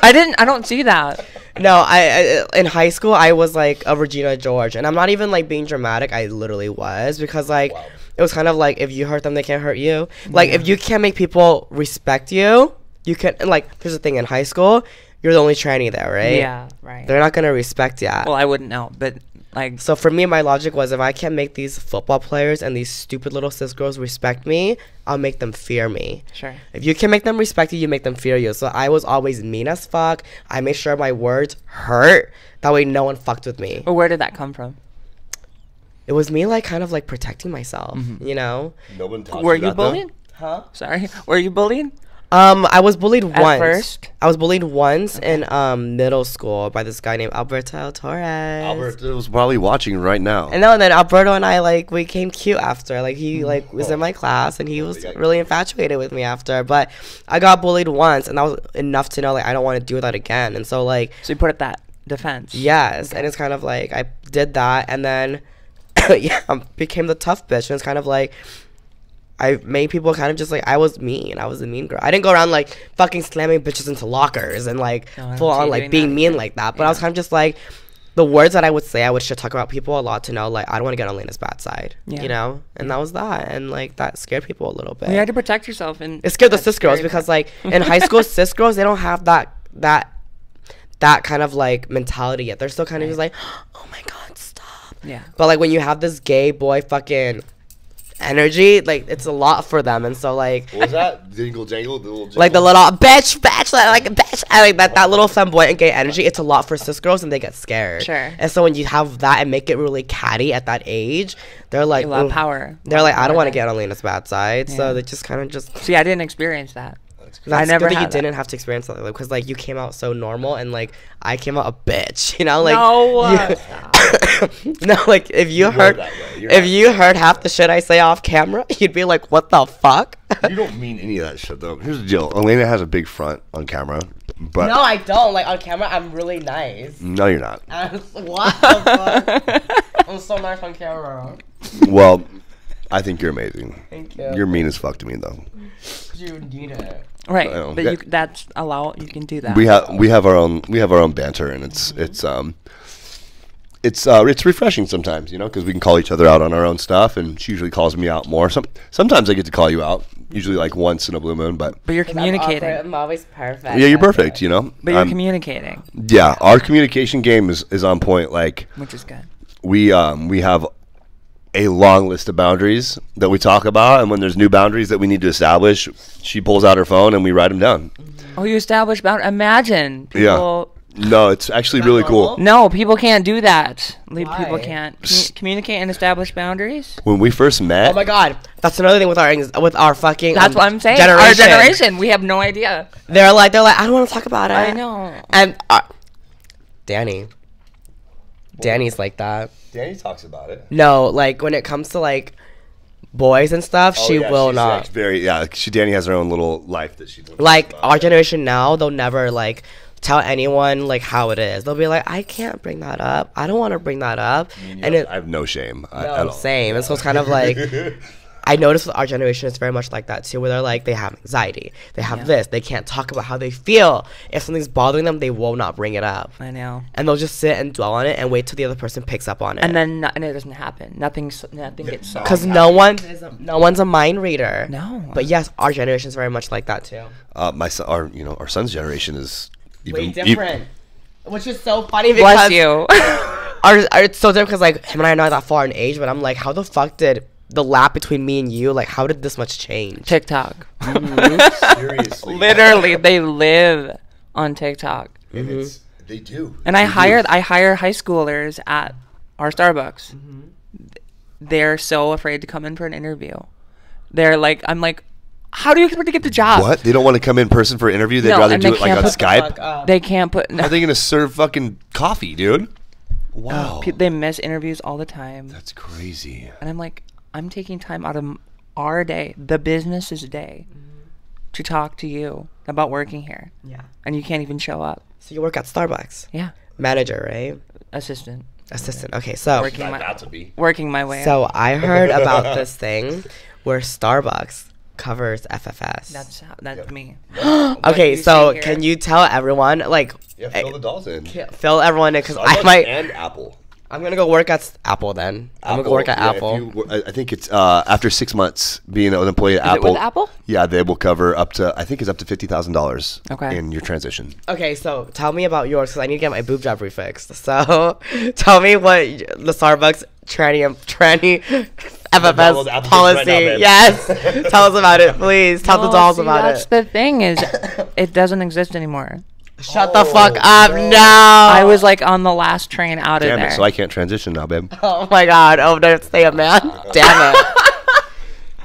I don't see that. No, I in high school I was like a Regina George, and I'm not even like being dramatic. I literally was because like it was kind of like if you hurt them, they can't hurt you. Like if you can't make people respect you, you can. And like here's the thing: in high school, you're the only tranny there, right? Yeah, right. They're not gonna respect you. Well, I wouldn't know, but like. So for me, my logic was if I can't make these football players and these stupid little cis girls respect me, I'll make them fear me. Sure. If you can make them respect you, you make them fear you. So I was always mean as fuck. I made sure my words hurt. That way no one fucked with me. Well, where did that come from? It was me like kind of like protecting myself, you know? No one taught Were you you that, bullied? Huh? Sorry. Were you bullied? I was bullied once. First? I was bullied once in middle school by this guy named Alberto Torres. Alberto was probably watching right now. And then Alberto and I like we became cute after. Like he like was in my class and he was really infatuated with me after. But I got bullied once and that was enough to know like I don't want to do that again. And so like so you put it that defense. Yes, and it's kind of like I did that and then I became the tough bitch and it's kind of like I made people kind of just like I was mean. I was a mean girl. I didn't go around like fucking slamming bitches into lockers and like full on like being mean like that. But I was kind of just like the words that I would say. I would should talk about people a lot to know like I don't want to get on Elena's bad side, you know. And that was that. And like that scared people a little bit. Well, you had to protect yourself, and it scared the cis girls because like in high school, cis girls they don't have that kind of like mentality yet. They're still kind of just like, oh my God, stop. Yeah. But like when you have this gay boy fucking energy, like it's a lot for them, and so like what was that? Jingle jangle, the little jingle? Like the little bitch, like bitch, I like that little flamboyant gay energy. It's a lot for cis girls, and they get scared. Sure. And so when you have that and make it really catty at that age, they're like, a lot of power. They're like, I don't want to get on Elena's bad side, so they just kind of just. See, I didn't experience that. That's That's I never good that you had that. didn't have to experience something because like you came out so normal and like I came out a bitch, you know, like no, like if you heard that way. You're if not- you heard half the shit I say off camera, you'd be like, what the fuck? You don't mean any of that shit, though. Here's the deal. Elena has a big front on camera, but... No, I don't. Like, on camera, I'm really nice. No, you're not. What the fuck? I'm so nice on camera. Well, I think you're amazing. Thank you. You're mean as fuck to me, though. You need it. Right, know. but that's you can do that. We have our own banter, and it's refreshing sometimes, you know, because we can call each other out on our own stuff, and she usually calls me out more. Sometimes I get to call you out, usually like once in a blue moon, but you're communicating. I'm always perfect. yeah, you're perfect, you know. But you're communicating, Yeah, our communication game is on point. Like which is good. we have a long list of boundaries that we talk about, and when there's new boundaries that we need to establish, she pulls out her phone and we write them down. Oh, you establish imagine people. Yeah. No, it's actually really cool. No, people can't do that. People Why? can't communicate and establish boundaries. When we first met, Oh my god, that's another thing with our fucking. That's what I'm saying. Generation. Our generation, we have no idea. They're like, I don't want to talk about it. I know. And Danny's like that. Danny talks about it. No, like when it comes to like boys and stuff, she will not. Danny has her own little life that she does. Like our generation now, they'll never like tell anyone like how it is. They'll be like, I can't bring that up. I don't want to bring that up. I have no shame at all. Same. And so it's kind of like I noticed with our generation, it's very much like that too, where they're like, they have anxiety, they have this, they can't talk about how they feel. If something's bothering them, they will not bring it up. I know. And they'll just sit and dwell on it and wait till the other person picks up on it. And then and it doesn't happen. Nothing gets solved. Because no one's a mind reader. No. But yes, our generation is very much like that too. My son, our son's generation is Way different. Which is so funny because Bless you. it's so different because like him and I are not that far in age, but I'm like, how the fuck did the lap between me and you, like how did this much change? TikTok. seriously. Literally, they live on TikTok. They do. And I hire high schoolers at our Starbucks. They're so afraid to come in for an interview. I'm like, how do you expect to get the job? What? They don't want to come in person for an interview? They'd rather do it like on Skype? They can't put. How are they going to serve fucking coffee, dude? Wow. They miss interviews all the time. That's crazy. And I'm like, I'm taking time out of our day, the business's day, to talk to you about working here. Yeah. And you can't even show up. So you work at Starbucks? Yeah. Manager, right? Assistant. Okay, so Working my way up. So I heard about this thing where Starbucks covers FFS. That's me. Okay, so can you tell everyone, like, Yeah, fill the dolls in. fill everyone in, because I Starbucks might. and Apple. I'm gonna go work at Apple then. I'm gonna go work at Apple. I think it's after 6 months being an employee at Is it Apple. with Apple? Yeah, they will cover up to, I think it's up to $50,000 Okay. in your transition. Okay, so tell me about yours, because I need to get my boob job refixed. So tell me what the Starbucks tranny FFS policy. right now, babe. Yes, tell us about it, please. Tell the dolls about That's it. the thing is, it doesn't exist anymore. Shut the fuck up! No. I was like on the last train out of Damn there. it, so I can't transition now, babe. Oh my god! Oh, don't stay a man. Damn it!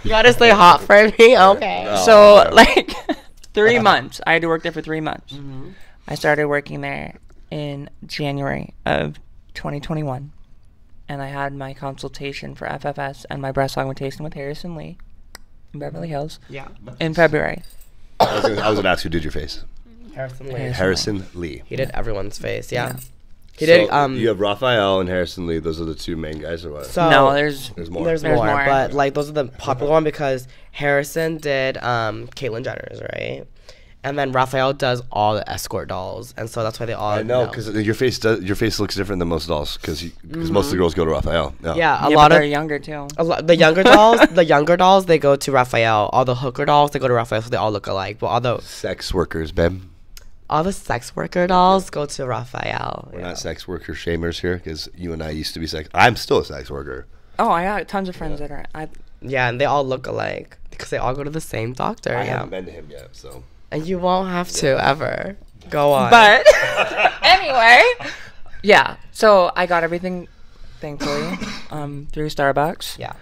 You gotta stay hot for me. Okay. So like 3 months. I had to work there for 3 months. I started working there in January of 2021, and I had my consultation for FFS and my breast augmentation with Harrison Lee in Beverly Hills. Yeah. In February. I was gonna ask who did your face. Harrison Lee. Lee. He did everyone's face. Yeah. He So did. you have Raphael and Harrison Lee. Those are the two main guys, or what? So No, there's more. There's There's more, more. but like those are the popular one because Harrison did Caitlyn Jenner's, right? And then Raphael does all the escort dolls, and so that's why they all. I know, because your face looks different than most dolls, because most of the girls go to Raphael. Yeah, a yeah, lot but of they're younger too. the younger dolls, they go to Raphael. All the hooker dolls, they go to Raphael, so they all look alike. But Sex workers, babe. all the sex worker dolls go to Raphael. We're not sex worker shamers here, because you and I used to be sex. I'm still a sex worker. Oh, I got tons of friends that are. Yeah, and they all look alike because they all go to the same doctor. I Yeah, haven't been to him yet, so. and you won't have to ever. Go on. But anyway, yeah. So I got everything, thankfully, through Starbucks. yeah.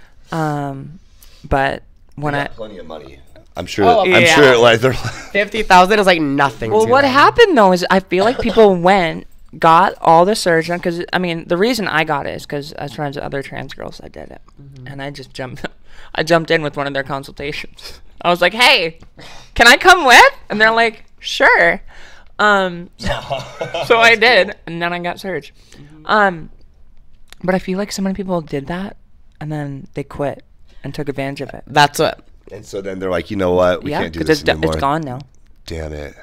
But when You I got plenty of money. I'm sure. Oh, I'm yeah. sure. Like they're 50,000 is like nothing. Well, to what them. happened though is I feel like people went, got all the surge done, because I mean the reason I got it is because I was friends with other trans girls that did it, and I just jumped in with one of their consultations. I was like, hey, can I come with? And they're like, sure. So I did, and then I got surge. But I feel like so many people did that, and then they quit and took advantage of it. That's what. And so then they're like, you know what? We can't do this anymore. It's gone now. Damn it.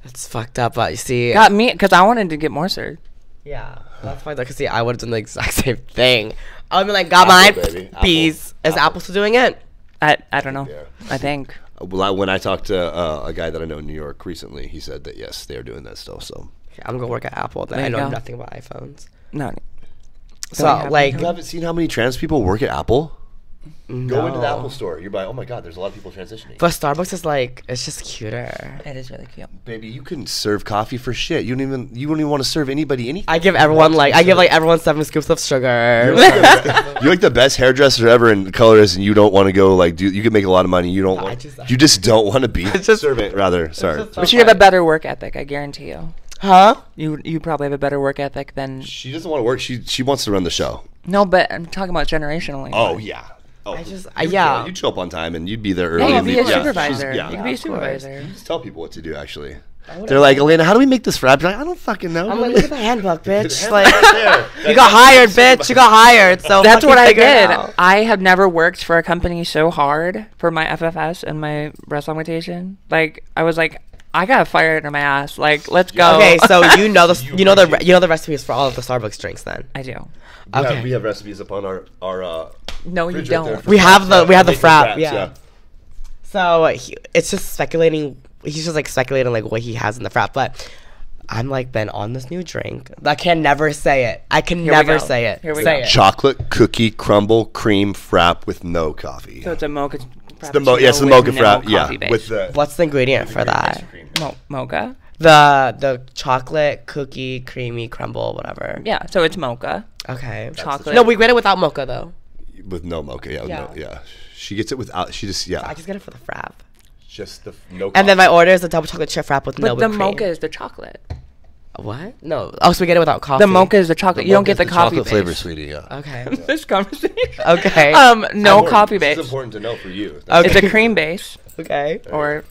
It's fucked up, but you see. Got me, because I wanted to get more surge. Yeah, that's fine. Because see, I would have done the exact same thing. I would be like, got mine. Baby. Peace. Is Apple still doing it? I don't know. Yeah. I think. Well, when I talked to a guy that I know in New York recently, he said that yes, they are doing that still. So Okay, I'm gonna work at Apple. Then There I you know go. nothing about iPhones. No. So happen like, you haven't seen how many trans people work at Apple? no. Go into the Apple store. You're like, oh my god, there's a lot of people transitioning. But Starbucks is like, it's just cuter. It is really cute. Baby, you couldn't serve coffee for shit. You don't even want to serve anybody anything. I give everyone everyone 7 scoops of sugar. You're like the best hairdresser ever in colorist, and you don't want to go like you can make a lot of money. You don't. You just don't want to be a servant. Rather, sorry. just so But you have a better work ethic, I guarantee you. Huh? You probably have a better work ethic than. She doesn't want to work. She wants to run the show. No, but I'm talking about generationally. Oh yeah. Oh, yeah. You'd show up on time and you'd be there early. Yeah, and you'd be a leave- supervisor. Yeah. You could be a of course. supervisor. Just tell people what to do. Actually, they're like, Elena, how do we make this frap? You're like, I don't fucking know. I'm like, look at the handbook, bitch. The Like, handbook's there. you got hired, bitch. You got hired. So That's fucking what I figure it did. out. I have never worked for a company so hard for my FFS and my breast augmentation. Like, I was like, I got fired in my ass. Like, let's go. Okay, so you know the recipes for all of the Starbucks drinks then. I do. Okay. We have recipes upon our No, you fridge right there don't. for We have the Make frap. fraps, Yeah. So it's just speculating. He's just like speculating like what he has in the frap, but I'm like been on this new drink. I can never say it. I can Here we never go. say it. Here we say go. it. Chocolate cookie crumble cream frap with no coffee. So it's a mocha. It's the mocha frap. Yeah, with the What's the ingredient for that? mocha. The chocolate cookie creamy crumble whatever. Yeah, so it's mocha. Okay. Chocolate. No, we get it without mocha though. with no mocha. Yeah, Yeah. No, yeah. She gets it without. She just I just get it for the frap. just the no. And then my order is a double chocolate chip frap with But no the whipped mocha cream. is the chocolate. What? No. Oh, so we get it without coffee. The mocha is the chocolate. You don't get the coffee chocolate base. flavor, sweetie. Yeah. Okay. This conversation. Okay. No coffee This base. is important to know for you. Okay. It's a cream base Okay. or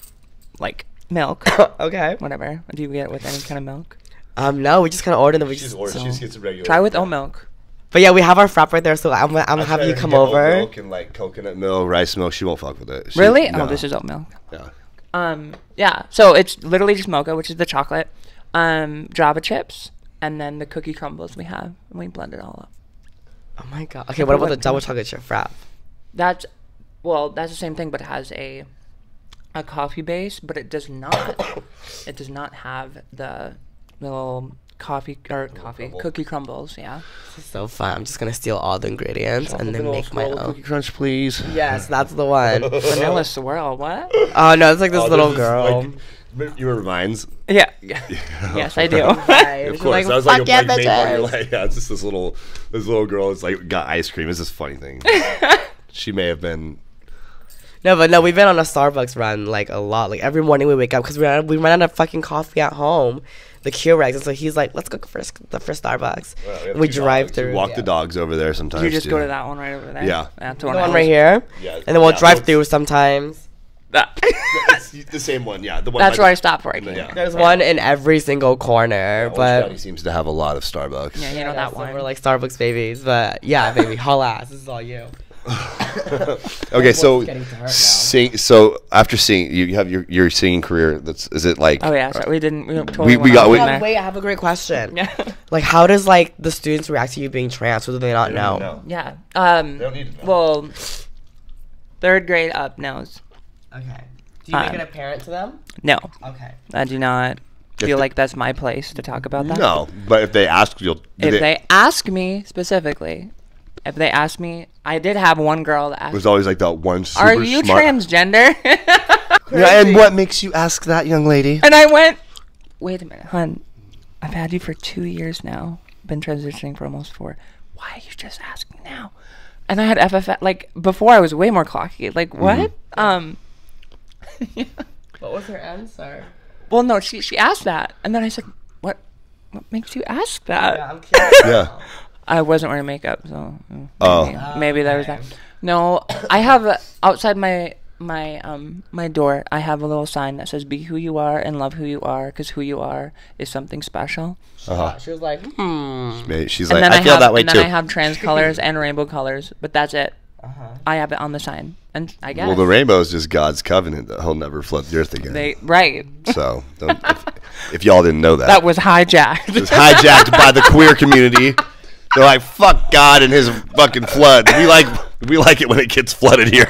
like milk, Okay. whatever. Do you get it with any kind of milk? No, we just kind of ordered and we She's just. she just gets a regular. Try with oat milk. But yeah, we have our frap right there, so I'm gonna have you come over. Milk and like coconut milk, rice milk. She won't fuck with it. Really? No. Oh, this is oat milk. Yeah. Yeah. So it's literally just mocha, which is the chocolate, Java chips, and then the cookie crumbles we have, and we blend it all up. Oh my god. Okay, what about the double chocolate chip frap? That's the same thing, but it has a coffee base, but it does not. It does not have the little cookie crumbles. Yeah. This is so fun. I'm just gonna steal all the ingredients and then make my own. Cookie crunch, please. Yes, that's the one. Vanilla swirl. What? Oh no, it's like this little girl. You remember Vines? Yeah. Yes, I do. Right. Of She's course, like, that was like a "Fuck yeah, main part. You're bitches." like, yeah, it's just this little girl. It's like got ice cream. It's this funny thing. She may have been. No, we've been on a Starbucks run like a lot. Like every morning we wake up because we run out of fucking coffee at home, the Keurig, and so he's like, "Let's go for Starbucks." Well, we drive through. We walk the dogs over there sometimes. You just too. go to that one right over there. Yeah. That's The one. one right here. Yeah. And then we'll Yeah, drive those- through sometimes. It's the same one. Yeah. The one. That's like- where I stop for. I can. Yeah. There's one in every single corner, Orange but County seems to have a lot of Starbucks. Yeah, you know that one. We're like Starbucks babies, but yeah, baby, haul ass. This is all you. Okay, so getting to hurt now. sing. So after singing, you have your singing career. Is it like? Oh yeah, so we didn't. We totally we went got- off we- on there. Wait, I have a great question. Yeah. Like, how does like the students react to you being trans? Or do they not know? Yeah. don't need to know. Well, third grade up knows. Okay. Do you make Um, it apparent to them? No, Okay. I do not If feel the- like that's my place to talk about that. No, but if they ask, you'll. If they ask me specifically, if they ask me, I did have one girl that It asked, was always like that one super "Are you smart. transgender?" Yeah, and what makes you ask that, young lady? And I went, "Wait a minute, hon. I've had you for 2 years now. Been transitioning for almost 4. Why are you just asking now?" And I had FFF. Like before, I was way more cocky. Like what? What was her answer? Well, no, she asked that, and then I said, what makes you ask that? Yeah, I'm curious. Yeah. I wasn't wearing makeup, so maybe there was okay. that. No, I have outside my door. I have a little sign that says "Be who you are and love who you are, because who you are is something special." She was like, She's And like, then I feel that way and too. then I have trans colors and rainbow colors, but that's it. I have it on the sign, and I guess Well, the rainbow is just God's covenant that he'll never flood the earth again. right. So, if y'all didn't know that. That was hijacked. It was hijacked by the queer community. They're like, fuck God and his fucking flood. We like it when it gets flooded here.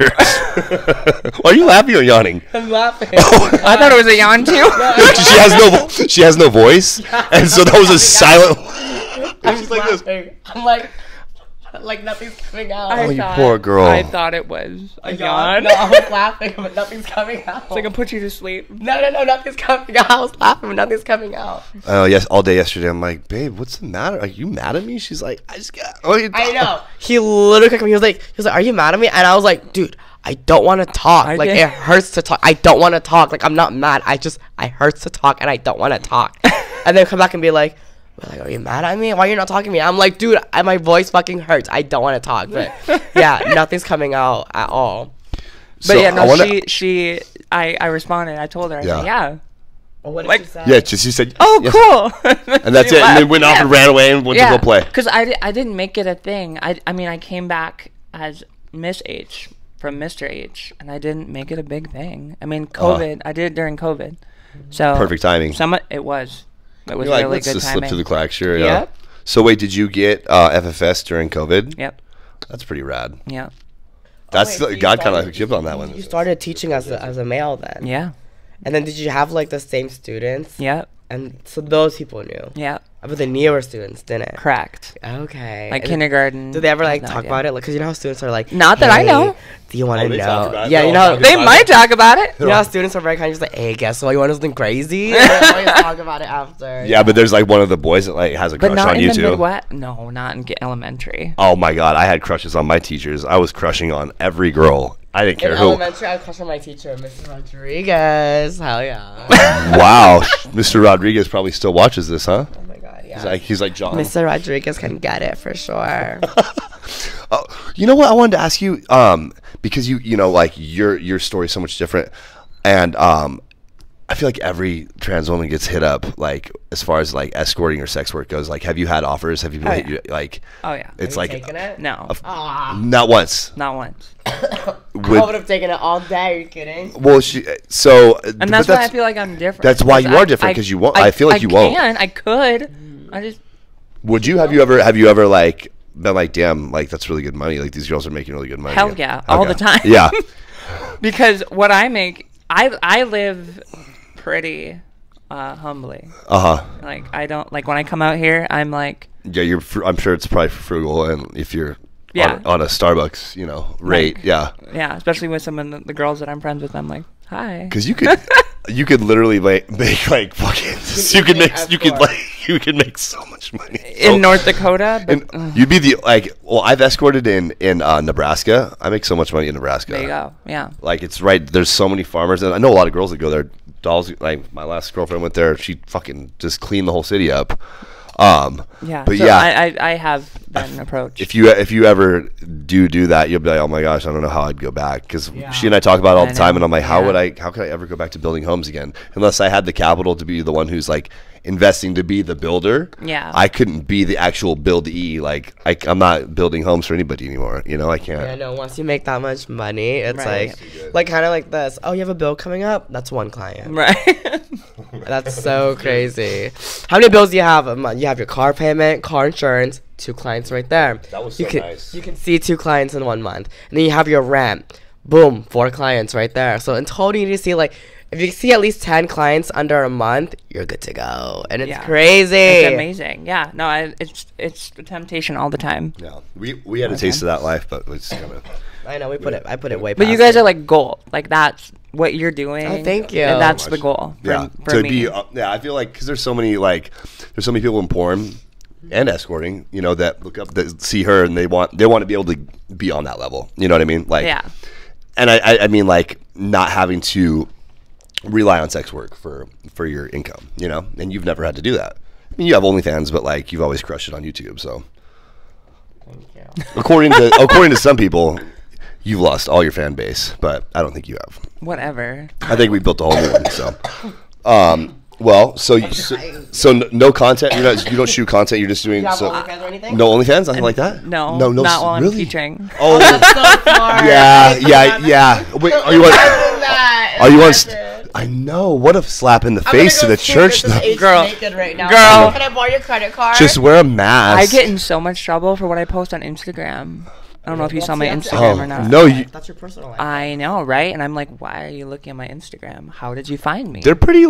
Why are you laughing or yawning? I'm laughing. I thought it was a yawn too. She has no voice, and so that was a silent. I'm She's like this. laughing. I'm like nothing's coming out. Oh, you poor girl. I thought it was a yawn. No, I was laughing, but nothing's coming out. It's like I put you to sleep. No, nothing's coming out. I was laughing, but nothing's coming out. Oh yes, all day yesterday. I'm like, babe, what's the matter? Are you mad at me? She's like, I just got. I know. He literally came. He was like, are you mad at me? And I was like, dude, I don't want to talk. Like, it hurts to talk. I don't want to talk. Like, I'm not mad. I hurts to talk, and I don't want to talk. And then come back and be like, are you mad at me? Why are you not talking to me? I'm like, dude, my voice fucking hurts. I don't want to talk. But yeah, nothing's coming out at all. But So, yeah, no, I responded. I told her, I said, yeah. Well, what did Like- she say? Yeah, she said, Oh, yes. cool. And that's it. And then went off and ran away and went to go play. Because I didn't make it a thing. I mean, I came back as Miss H from Mr. H, and I didn't make it a big thing. I mean, COVID, I did it during COVID. So Perfect timing. It was. It was You're like, really let's good just timing. slip through the cracks, sure. Yeah. Yep. So wait, did you get FFS during COVID? Yep. That's pretty rad. Yep. That's wait, so you God kind of started- hooked you up on that one. You started teaching as a male then. Yeah. And then did you have like the same students? Yep. And so those people knew. Yep. But the newer students didn't. Correct. Okay. Like And kindergarten. did they ever I like have no talk idea. about it? Like, cause you know how students are like. Not that I "Hey, know. Do you want to they know? talk about it? Yeah, They're you all know. talking They about might talk about it. You know how students are very kind of just like, hey, guess what? You want to do something crazy? And they always talk about it after. Yeah, but there's like one of the boys that like has a But crush not on in you the too. Midwest. No, not in elementary. Oh my God, I had crushes on my teachers. I was crushing on every girl. I didn't care In who. elementary, I crushed on my teacher, Mrs. Rodriguez. Hell yeah. Wow, Mr. Rodriguez probably still watches this, huh? Oh my god, yeah. He's like John. Mr. Rodriguez can get it for sure. You know what I wanted to ask you, because you know, like your story's so much different, and I feel like every trans woman gets hit up, like as far as like escorting or sex work goes. Like, have you had offers? Have you hit you like? Oh yeah. It's Have you like taken it? No. not once. Not once. I would have taken it all day. Are you kidding? Well, so And that's why I feel like I'm different. that's why you 'Cause are different, 'cause you won't- I feel like you won't. I could. I just. Would you have you ever like been like, damn, like that's really good money. Like these girls are making really good money. Hell yeah, all the time. Yeah. Because what I make, I live pretty humbly. Like I don't like when I come out here. I'm like. Yeah, I'm sure it's probably frugal, and if you're Yeah. on a Starbucks, rate, Like, yeah. Yeah, especially with some of the girls that I'm friends with. I'm like, hi. Because you could literally make like fucking you could make so much money In North Dakota. But, And you'd be I've escorted in Nebraska. I make so much money in Nebraska. there you go. Yeah. Like it's right. There's so many farmers, and I know a lot of girls that go there. Dolls, like my last girlfriend went there. She fucking just cleaned the whole city up. Yeah. But so yeah, I have been approached. if you ever do that, you'll be like, oh my gosh, I don't know how I'd go back, because she and I talk about it all the time, and I'm like, how could I ever go back to building homes again unless I had the capital to be the one who's like investing to be the builder. Yeah. I couldn't be the actual buildee. Like I'm not building homes for anybody anymore. I can't. Yeah, no. Once you make that much money, it's Right. like kind of like this. Oh, you have a bill coming up? That's one client. Right. That's so crazy. How many bills do you have a month? You have your car payment, car insurance, 2 clients right there. That was you so can, nice. You can see 2 clients in 1 month. And then you have your rent. Boom, 4 clients right there. So in total, you need to see like, if you see at least 10 clients under a month, you're good to go. And it's crazy. It's amazing. Yeah. No, it's a temptation all the time. Yeah, we had a taste of that life, but it's kind of. I know, I put it way But past you guys it. are like gold. Like that's what you're doing. Oh, thank you. And that's So the much. goal. For to me. be I feel like because there's so many people in porn and escorting, that look up, that see her, and they want to be able to be on that level. You know what I mean? Like, Yeah. and I mean like not having to rely on sex work for your income, you know, and you've never had to do that. I mean, you have OnlyFans, but like you've always crushed it on YouTube. So, Thank you. according to some people, you've lost all your fan base, but I don't think you have. Whatever. I think we built a whole new one. So, well, so no content. You don't shoot content. You're just doing Do you have so. OnlyFans or anything? No OnlyFans, nothing like that. No, no, not while really? I'm teaching. Oh, That's so smart. yeah. Wait, are you on? Are you on? I know. What a slap in the face to the church, though. Girl. Right now. Girl. Can I borrow your credit card? Just wear a mask. I get in so much trouble for what I post on Instagram. I don't know if you saw my Instagram or not. No, that's your personal life. I know, right? And I'm like, why are you looking at my Instagram? How did you find me? they're pretty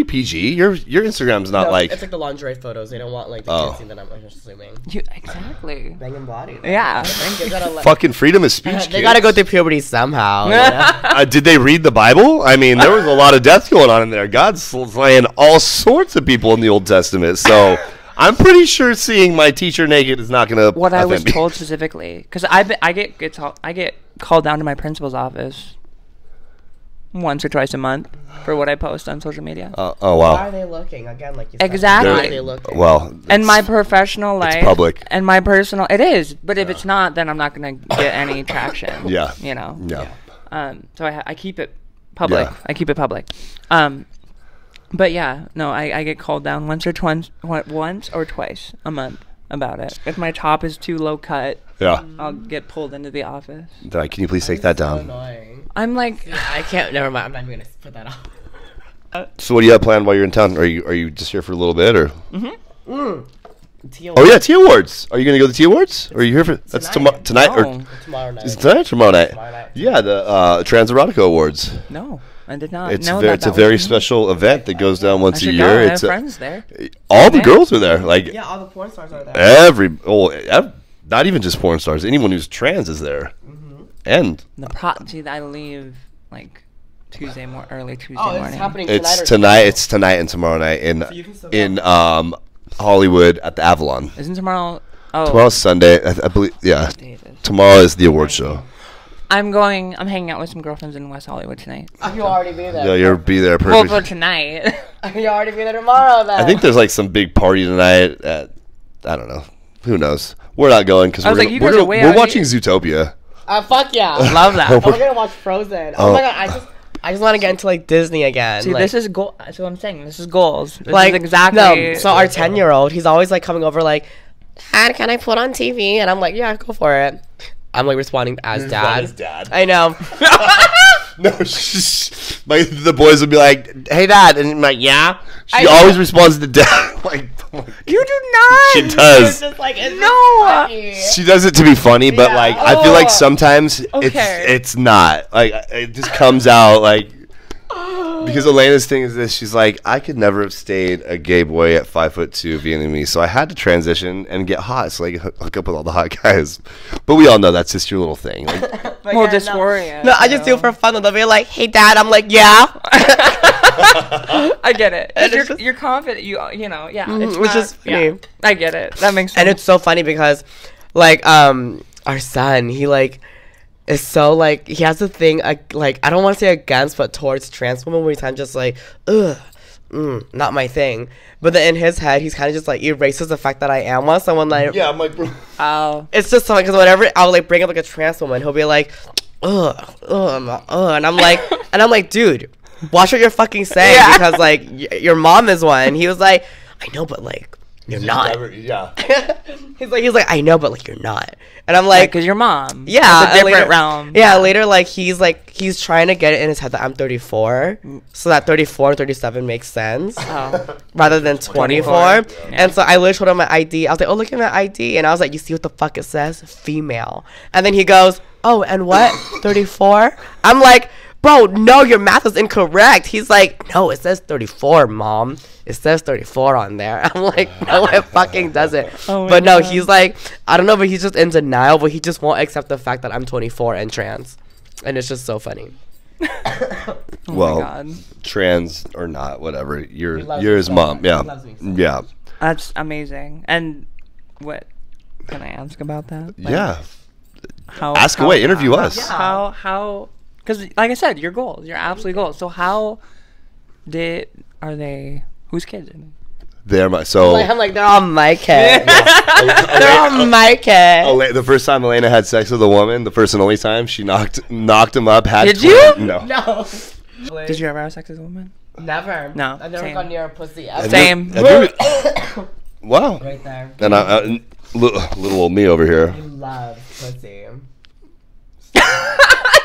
PG. Your Instagram's not like. It's like the lingerie photos. They don't want like the kids seeing that. I'm assuming. Exactly. Banging body. Yeah. Fucking freedom of speech. They gotta go through puberty somehow. Did they read the Bible? I mean, there was a lot of death going on in there. God's slaying all sorts of people in the Old Testament. So I'm pretty sure seeing my teacher naked is not gonna. What I was offend me. told specifically, because I get called down to my principal's office once or twice a month for what I post on social media. Oh Why wow. are they looking again? Like you said, Exactly. Why are they looking? Well, And my professional life, public. and my personal, it is. But if it's not, then I'm not gonna get any traction. Yeah. You know. Yeah. So I keep it public. Yeah. I keep it public. But yeah, no, I get called down once or twice a month about it. If my top is too low cut, Yeah. I'll get pulled into the office. Can you please take that So down? annoying. I'm like, I can't. Never mind. I'm not even gonna put that on. So what do you have planned while you're in town? Are you just here for a little bit or? Tia Oh yeah, Tea Awards. Are you gonna go to the Tea Awards? Or are you here for? That's Tonight. tonight or no, tomorrow night. is it tonight or tomorrow night? Tomorrow night. Yeah, the Trans Erotica Awards. no, I did not It's know it's a that very was- special event that goes down I once a should year. go. I have It's friends there. all the Yeah. girls are there. Like Yeah, all the porn stars are there. not even just porn stars. Anyone who's trans is there. And See, I leave like early Tuesday Oh, it's morning. happening it's tonight. It's tonight and tomorrow night in you can still in Hollywood at the Avalon. Isn't tomorrow? Oh, Tomorrow's Sunday, I believe. Yeah, day it is. tomorrow is the award show. I'm hanging out with some girlfriends in West Hollywood tonight. You already be there. Yeah, you'll be there. Well, Perfect. for tonight. You already be there tomorrow then. I think there's like some big party tonight. I don't know. Who knows? We're not going because I was we're like, you guys are way we're out watching here. Zootopia. Fuck yeah. Love that. Oh, we're gonna watch Frozen. Oh my god, I just want to get into like Disney again. See, like, this is goal. That's what I'm saying. This is goals. This like is exactly. No, so our 10-year-old, he's always like coming over like, Dad, can I put on TV? And I'm like, yeah, go for it. I'm like responding as dad. I know. No, the boys would be like, "Hey, Dad," and I'm like, "Yeah." She always responds to Dad. Like, You do not. she does. It's just like, it's No. funny. She does it to be funny, but Yeah. like I feel like sometimes Okay. it's not. Like it just comes out like because Elena's thing is this. She's like, I could never have stayed a gay boy at 5'2" Vietnamese, so I had to transition and get hot so I could hook up with all the hot guys. But we all know that's just your little thing. Like, But Well, yeah, dysphoria. No, I just do it for fun. They'll be like, hey, Dad. I'm like, yeah. I get it. And it's You're, just- you're confident. You know. Yeah. It's which not- is funny. yeah, I get it. That makes sense. And it's so funny because, like, our son, he like is so like he has a thing like I don't want to say against, but towards trans women, where he's kind of just like, ugh, not my thing. But then in his head, he's kind of just like erases the fact that I am one. So when like, yeah, I'm like, bro. Oh. it's just something because whenever I'll like bring up like a trans woman, he'll be like, ugh, and I'm like, dude, watch what you're fucking saying Yeah. because like your mom is one. He was like, I know, but like you're not. Yeah. He's like, I know, but like you're not. And I'm like, Because your mom. yeah, It's a different later, realm. Yeah, later he's trying to get it in his head that I'm 34, so that 34 and 37 makes sense Oh. rather than 24. Yeah. And so I literally showed him my ID. I was like, oh, look at my ID, and I was like, you see what the fuck it says, female. And then he goes, oh, and what, 34? I'm like, bro, no, your math is incorrect. He's like, no, it says 34, mom. It says 34 on there. I'm like, no, it fucking doesn't. Oh my But no, God. he's like, I don't know, but he's just in denial, but he just won't accept the fact that I'm 24 and trans. And it's just so funny. Oh Well, my God. trans or not, whatever. You're loves his me so mom. much. Yeah. He loves me so Yeah. That's amazing. And what can I ask about that? Like, Yeah. Ask away. Interview us. Yeah. How? Because like I said, your goals. You're absolutely goals. So how are they? Whose kids? They're my so. I'm like, they're all my kids. They're all my kids. The first time Elena had sex with a woman, the first and only time, she knocked him up. Did you? No. Did you ever have sex with a woman? Never. No. I've never Same. gone near a pussy. Same. Wow. Right there. And little old me over here. I love pussy.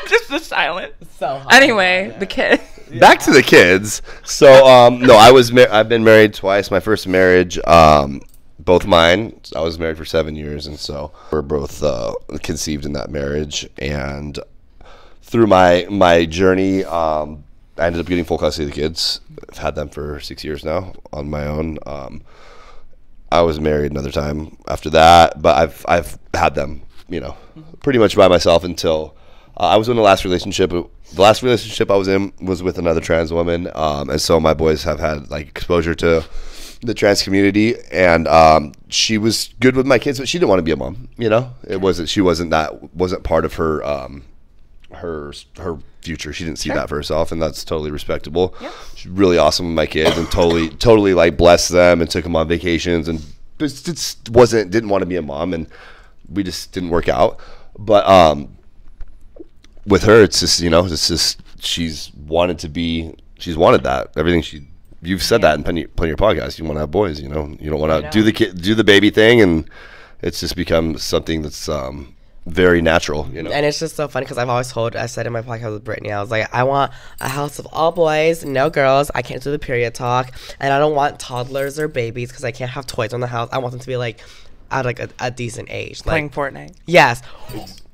Just the silence. So hot. Anyway, the kid. Back to the kids. So no, I've been married twice. My first marriage, both mine. I was married for 7 years, and so we're both conceived in that marriage. And through my journey, I ended up getting full custody of the kids. I've had them for 6 years now on my own. I was married another time after that, but I've had them, pretty much by myself until I was in the last relationship. The last relationship I was in was with another trans woman, and so my boys have had like exposure to the trans community, and she was good with my kids, but she didn't want to be a mom. She wasn't part of her future. She didn't see that for herself, and that's totally respectable. Yep. She's really awesome with my kids, and totally like blessed them and took them on vacations, and just didn't want to be a mom, and we just didn't work out. But with her, it's just she's wanted that. Everything you've said that in plenty of your podcasts. You want to have boys, you don't want to do the baby thing, and it's just become something that's very natural, And it's just so funny because I said in my podcast with Brittany, I was like, I want a house of all boys, no girls. I can't do the period talk, and I don't want toddlers or babies because I can't have toys in the house. I want them to be like at like a decent age, playing Fortnite. Yes.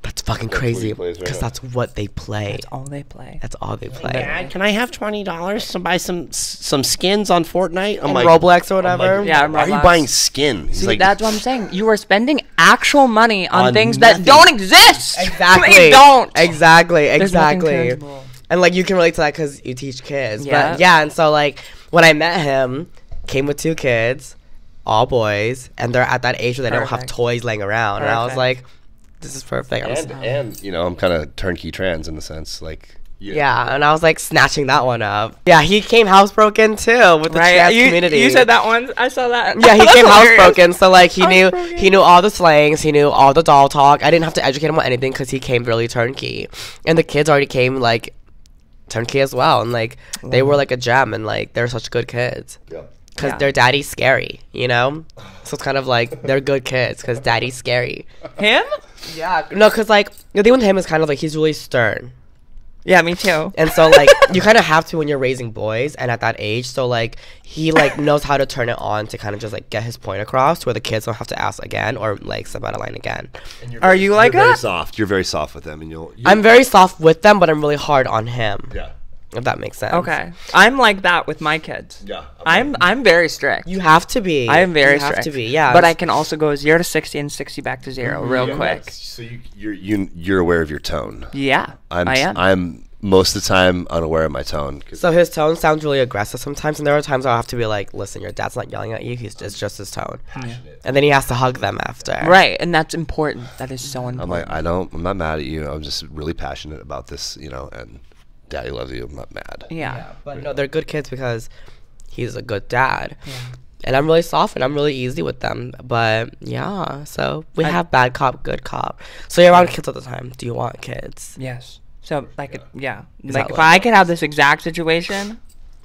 That's fucking crazy plays right because now. that's what they play. That's all they play. That's all they play. Dad, can I have $20 to buy some skins on Fortnite? And Roblox or whatever. Yeah, why are you buying skin? See, that's what I'm saying. You are spending actual money on things that don't exist. Exactly. They don't. Exactly. There's nothing Exactly. tangible. And like you can relate to that because you teach kids. Yeah. But yeah, and so like when I met him, came with 2 kids, all boys, and they're at that age where they don't have Perfect. toys laying around. And I was like, this is perfect. And I'm kind of turnkey trans in the sense, like. Yeah, and I was like snatching that one up. Yeah, he came housebroken too with the trans community. You said that once. I saw that. Yeah, he That's came hilarious. housebroken, so like he knew all the slangs, he knew all the doll talk. I didn't have to educate him on anything because he came really turnkey, and the kids already came like turnkey as well, and like they were like a gem, and like they're such good kids. Yeah. Because their daddy's scary, So it's kind of like they're good kids because daddy's scary. Him? Yeah. No, because like the thing with him is kind of like he's really stern. Yeah, me too. And so like you kind of have to when you're raising boys and at that age. So like he like knows how to turn it on to kind of just like get his point across where the kids don't have to ask again or like step out of line again. Are you like You're that? very soft. You're very soft with them, and I'm very soft with them, but I'm really hard on him. Yeah. If that makes sense. Okay. I'm like that with my kids. Yeah. I'm very strict. You have to be. I am very you strict. have to be, yeah. But I can also go 0 to 60 and 60 back to 0 real quick. So you're aware of your tone. Yeah, I am. I'm most of the time unaware of my tone. So his tone sounds really aggressive sometimes, and there are times I'll have to be like, listen, your dad's not yelling at you, it's just his tone. Passionate. And then he has to hug them after. Right, and that's important. That is so important. I'm like, I'm not mad at you. I'm just really passionate about this, and daddy loves you. I'm not mad. Yeah. But no, they're good kids because he's a good dad. Yeah. And I'm really soft and I'm really easy with them. But yeah, so we have bad cop, good cop. So you're around kids all the time. Do you want kids? Yes. So like that like if what- I could have this exact situation,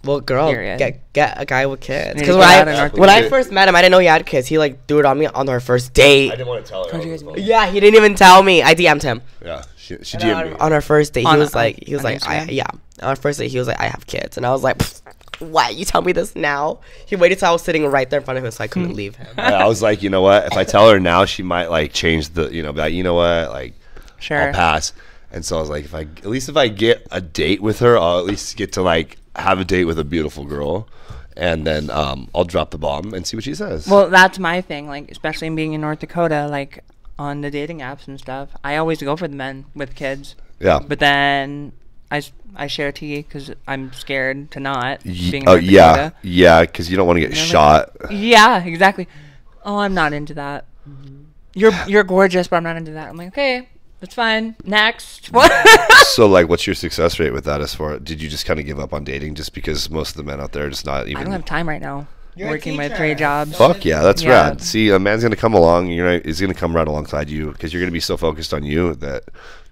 Well, girl, Period. get a guy with kids. Need Because to when get out in North when I Dakota. first met him, I didn't know he had kids. He like threw it on me on our first date. I didn't want to tell her. How'd you guys meet? Yeah, he didn't even tell me. I DM'd him. Yeah, she DM'd me. On our first date, On he was like, on Instagram? yeah. On our first date, he was like, I have kids, and I was like, what? You tell me this now? He waited till I was sitting right there in front of him, so I couldn't leave him. I was like, you know what? If I tell her now, she might like change the, be like, you know what? Like, sure. I'll pass. And so I was like, if I get a date with her, I'll at least get to like have a date with a beautiful girl, and then I'll drop the bomb and see what she says. Well, that's my thing. Like, especially being in North Dakota, like on the dating apps and stuff, I always go for the men with kids. Yeah. But then I share tea because I'm scared to not. Being in Oh North yeah, Dakota. yeah, because you don't want to get shot. Yeah, exactly. Oh, I'm not into that. You're gorgeous, but I'm not into that. I'm like, okay. It's fine. Next. So, like, what's your success rate with that? As far, did you just kind of give up on dating just because most of the men out there are just not even? I don't have time right now. You're a working my teacher. 3 jobs. Fuck yeah, that's Yeah. rad. See, a man's gonna come along. He's gonna come right alongside you because you're gonna be so focused on you that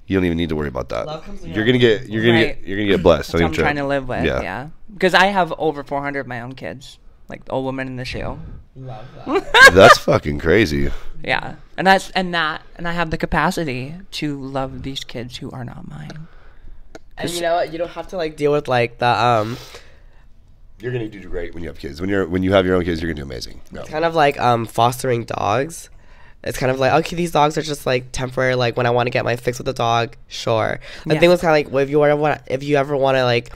you don't even need to worry about that. Love comes Right. You're gonna get blessed. That's Don't what I'm even trying trip. to live with. Yeah. Because I have over 400 of my own kids, like the old woman in the shoe. Love that. That's fucking crazy. Yeah, and I have the capacity to love these kids who are not mine. And you know what? You don't have to like deal with like the You're gonna do great when you have kids. When you have your own kids, you're gonna do amazing. No. kind of like fostering dogs. It's kind of like, okay, these dogs are just like temporary. Like when I want to get my fix with the dog, sure. The Yeah. thing was kind of like, well, if you ever want to like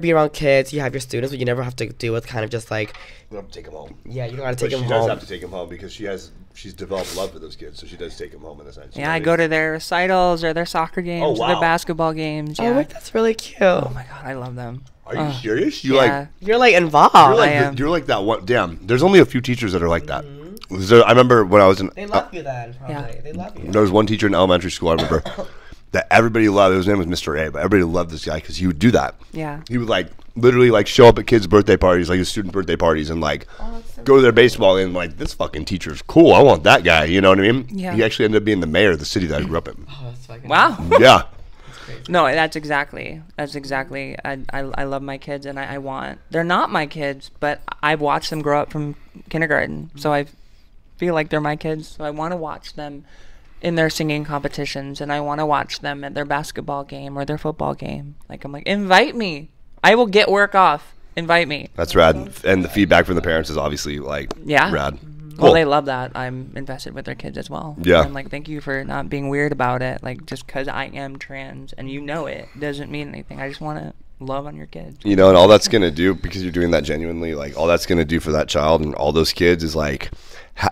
be around kids, you have your students, but you never have to deal with kind of just like, You don't have to take them home. yeah, you don't got to But take she them does home. have to take them home because she's developed love for those kids, so she does take them home in a sense. Yeah, I go to their recitals or their soccer games or their wow. basketball games. Yeah. Oh, wait, that's really cute. Oh my god, I love them. Are you serious? You Yeah. You're like involved. I am. you're like that one. Damn, there's only a few teachers that are like that. I remember when I was in. They love you then, probably. Yeah. They love you. There was one teacher in elementary school. I remember that everybody loved. His name was Mr. A, but everybody loved this guy because he would do that. Yeah. He would like literally like show up at kids' birthday parties, like his student birthday parties, and like go to their baseball and like this fucking teacher's cool. I want that guy. You know what I mean? Yeah. He actually ended up being the mayor of the city that I grew up in. Oh, that's fucking Wow. Yeah. No, that's exactly. I love my kids, and I want. They're not my kids, but I've watched them grow up from kindergarten, so I feel like they're my kids. So I want to watch them in their singing competitions, and I want to watch them at their basketball game or their football game. Like I'm like, invite me. I will get work off. Invite me. That's rad. And the feedback from the parents is obviously like Yeah. rad. Well, Cool. they love that. I'm invested with their kids as well. Yeah. I'm like, thank you for not being weird about it. Like, just because I am trans and you know it doesn't mean anything. I just want to love on your kids. You know, and all that's gonna do, because you're doing that genuinely, like all that's gonna do for that child and all those kids is like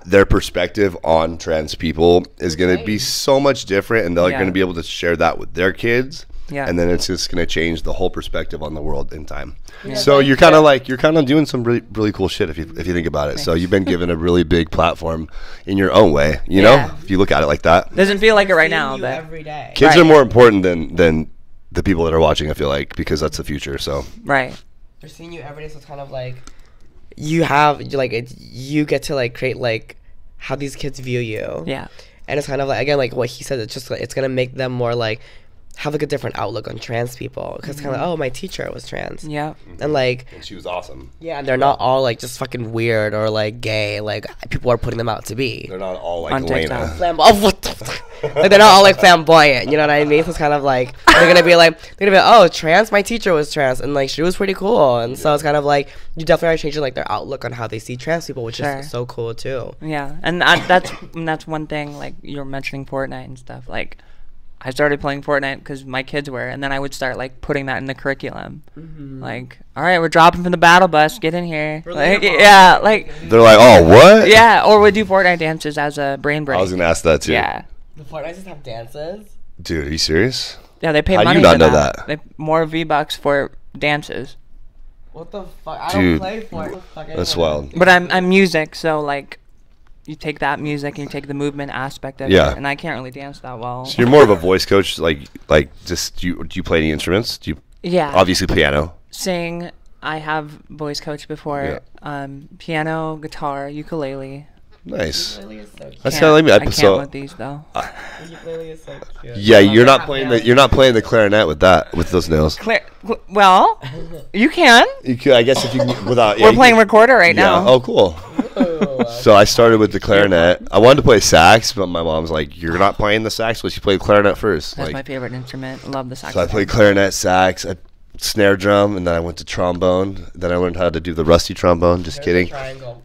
their perspective on trans people is gonna be so much different, and they're Yeah. gonna be able to share that with their kids. Yeah. And then it's just gonna change the whole perspective on the world in time. So you're kind of doing some really really cool shit if you think about it. So you've been given a really big platform in your own way. You know, Yeah. if you look at it like that. Doesn't feel like it right Seeing now, you but every day. Kids Right. are more important than the people that are watching, I feel like, because that's the future. So right. They're seeing you every day, so it's kind of like you get to like create like how these kids view you. Yeah. And it's kind of like, again, like what he said, it's just like, it's gonna make them more like have like a different outlook on trans people, because kind of like, oh, my teacher was trans. Yeah. And like, and she was awesome. yeah, and they're not all like just fucking weird or like gay, like people are putting them out to be. They're not all like On Elena. TikTok. Oh, what the fuck? Like they're not all like flamboyant, you know what I mean? So it's kind of like they're gonna be oh, trans, my teacher was trans, and like she was pretty cool, and so it's kind of like you definitely are changing like their outlook on how they see trans people, which Sure. is so cool too. Yeah. And that's one thing, like you're mentioning Fortnite and stuff. Like, I started playing Fortnite because my kids were, and then I would start like putting that in the curriculum. Like, all right, we're dropping from the battle bus. Get in here. Like, yeah, like, They're like, oh, what? yeah. Or we'd do Fortnite dances as a brain break. I was gonna ask that too. Yeah, The Fortnite just have dances. Dude, are you serious? yeah. They pay How'd money. you not for know that. that? They more V-Bucks for dances. What the fuck? I Dude, don't play Fortnite. Fuck That's anyway. wild. But I'm music, so like, you take that music and you take the movement aspect of Yeah. it, and I can't really dance that well. So you're more of a voice coach, like just do you play any instruments? Do you Yeah. obviously piano? Sing. I have voice coach before. Piano, guitar, ukulele. Nice. Ukulele is so cute. That's kind of like me. I can't So with these though. Ukulele is so cute. yeah, you're not playing the clarinet with those nails. Well, you can. You could, I guess, if you without. Yeah, We're you playing could- recorder right Yeah. now. Oh, cool. Ooh. So I started with the clarinet. I wanted to play sax, but my mom's like, "You're not playing the sax. Let's you play clarinet first." That's Like, my favorite instrument. Love the so I saxophone. played clarinet, sax, snare drum, and then I went to trombone. Then I learned how to do the rusty trombone. Just kidding. Triangle.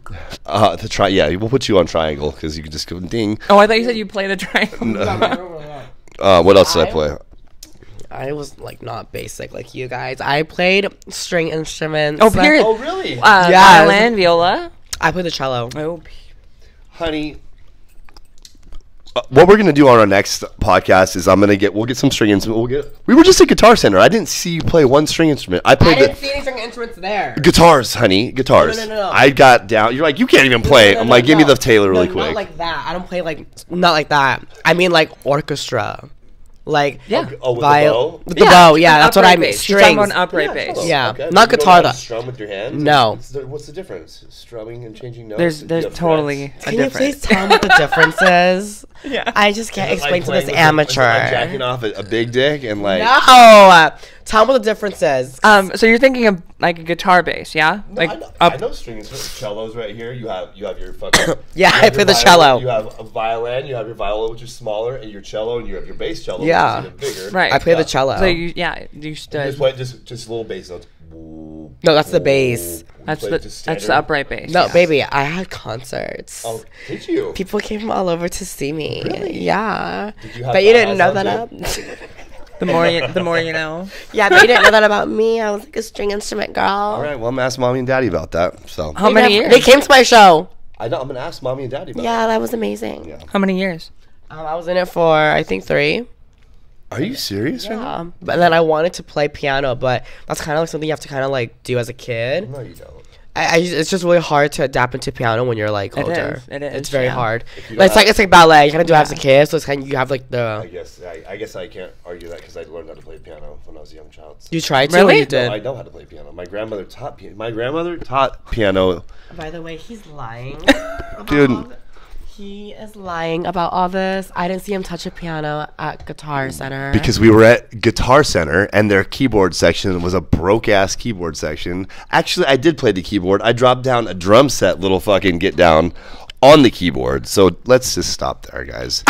Yeah, we'll put you on triangle because you can just go ding. Oh, I thought you said you play the triangle. What else did I play? I was like not basic like you guys. I played string instruments. Oh, period. really? Yes. Violin, viola. I played the cello. Oh, Honey. what we're gonna do on our next podcast is we'll get some string instruments. We were just at Guitar Center. I didn't see you play one string instrument. I I didn't see any string instruments there. Guitars, honey, guitars. No. I got down. You're like, you can't even play. I'm like, give me the Taylor really quick. Not like that. I don't play not like that. I mean like orchestra. Like Yeah. With the bow? With the bow, yeah, that's what I mean. mean. Strings. Strings. On upright bass. Yeah. Okay. Not You don't guitar, know how to though. Strum with your hands? No. What's the difference? Strumming and changing notes? There's totally a Can you difference. please tell me what the difference is? Yeah. I just can't explain to this Like amateur. jacking off a big dick and like. No! Tell me what the difference is. So you're thinking of like a guitar bass, yeah? No, Like I know strings, cellos right here. You have your fucking. Yeah, you have I your play the violin, cello. You have a violin. You have your viola, which is smaller, and your cello, and you have your bass cello, Yeah. which is even bigger. Right. I play the cello. So you stood. Just play just little bass notes. No, that's the bass. That's the upright bass. No, yeah. baby, I had concerts. Oh, did you? People came from all over to see me. Really? Yeah. Did you have But you didn't know eyes that on up. The more you know. Yeah, but you didn't know that about me. I was like a string instrument girl. All right. Well, I'm gonna ask mommy and daddy about that. So. How many years? They came to my show. I know. I'm gonna ask mommy and daddy about Yeah, that was amazing. Yeah. How many years? I was in it for, I think, 3. Are you serious right now? Yeah. But then I wanted to play piano, but that's kind of like something you have to kind of like do as a kid. No, you don't. It's just really hard to adapt into piano when you're like older. It is, It's very yeah. hard. you Like, don't it's like ballet. You kind of do it as a kid, so it's kind of you have like I the. guess I can't argue that because I learned how to play piano when I was a young child. You tried to. Really? Or you No, did. I know how to play piano. My grandmother taught piano. My grandmother taught piano. By the way, he's lying. Dude. He is lying about all this. I didn't see him touch a piano at Guitar Center. Because we were at Guitar Center and their keyboard section was a broke ass keyboard section. Actually, I did play the keyboard. I dropped down a drum set, little fucking get down on the keyboard. So let's just stop there, guys.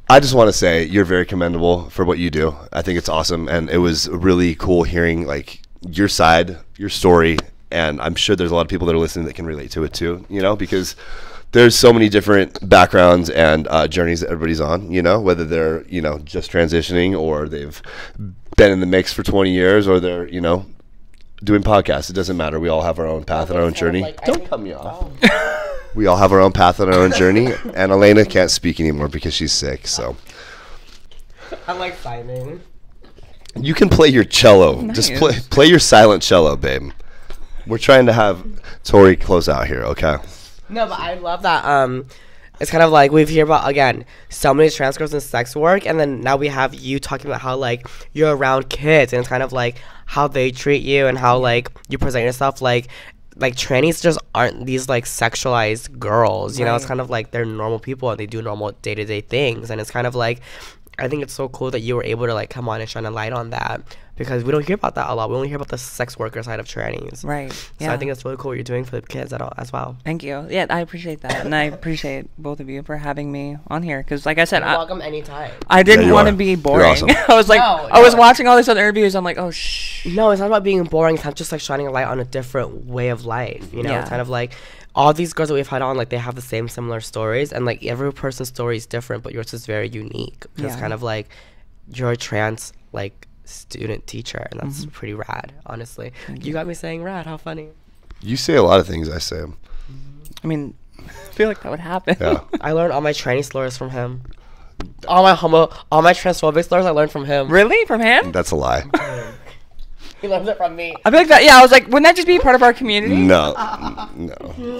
I just want to say you're very commendable for what you do. I think it's awesome. And it was really cool hearing like your side, your story. And I'm sure there's a lot of people that are listening that can relate to it too, you know, because there's so many different backgrounds and journeys that everybody's on, you know, whether they're, you know, just transitioning or they've been in the mix for 20 years or they're, you know, doing podcasts. It doesn't matter. We all have our own path and our own journey. Don't cut me off. We all have our own path and our own journey. And Elena can't speak anymore because she's sick. So I like Simon. you can play your cello. Nice. Just play your silent cello, babe. We're trying to have Tori close out here, okay? No, but I love that. It's kind of like we've heard about again so many trans girls in sex work, and then now we have you talking about how like you're around kids, and it's kind of like how they treat you and how like you present yourself. Like trannies just aren't these like sexualized girls, you know. It's kind of like they're normal people and they do normal day-to-day things, and it's kind of like I think it's so cool that you were able to like come on and shine a light on that. Because we don't hear about that a lot. We only hear about the sex worker side of trannies. Right. So I think it's really cool what you're doing for the kids as well. Thank you. Yeah, I appreciate that, and I appreciate both of you for having me on here. Because, like I said, You're welcome anytime. I didn't you want to are. be You're boring. awesome. I was like, No, I was no. watching all these other interviews. I'm like, oh shh. No, it's not about being boring. It's not just like shining a light on a different way of life. You know, Yeah. it's kind of like all these girls that we've had on, like they have the same similar stories, and like every person's story is different, but yours is very unique. It's Yeah. kind of like you're a trans like student teacher, and that's pretty rad. Honestly, you got me saying rad. How funny. You say a lot of things I say. I mean, I feel like that would happen. Yeah. I learned all my tranny slurs from him. All my transphobic slurs I learned from him. Really? From him? That's a lie. He learned it from me. I feel like that. Yeah, I was like, wouldn't that just be part of our community? No.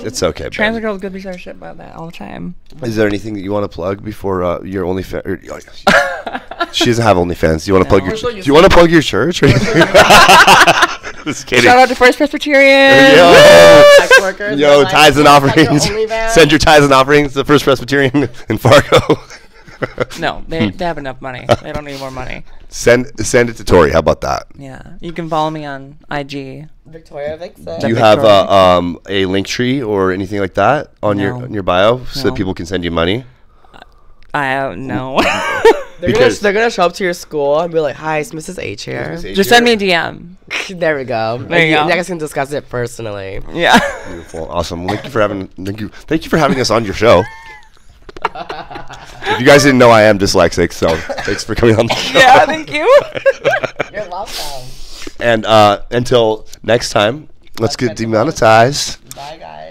It's okay, Trans babe. girls go be shit about that all the time. Is there anything that you want to plug before your OnlyFans? She doesn't have OnlyFans. Do you want to plug your? No. Do you want to plug your church? Just kidding. Shout out to First Presbyterian. Yo, Sex workers, yo, like, tithes and like your offerings. OnlyFans. Send your tithes and offerings to the First Presbyterian in Fargo. No, they have enough money. They don't need more money. Send it to Tori. How about that? Yeah, you can follow me on IG. Victoria Vixen. Do you Big have Tori. a link tree or anything like that on No. your bio so that No. people can send you money? I no. Because- They're gonna show up to your school and be like, "Hi, it's Mrs. H here." Just send me a DM. There we go. There you go. You guys can discuss it personally. Yeah. Beautiful, awesome. Thank you for having us on your show. If you guys didn't know, I am dyslexic, so thanks for coming on the show. Yeah, thank you. You're welcome. And until next time, let's get demonetized. Bye, guys.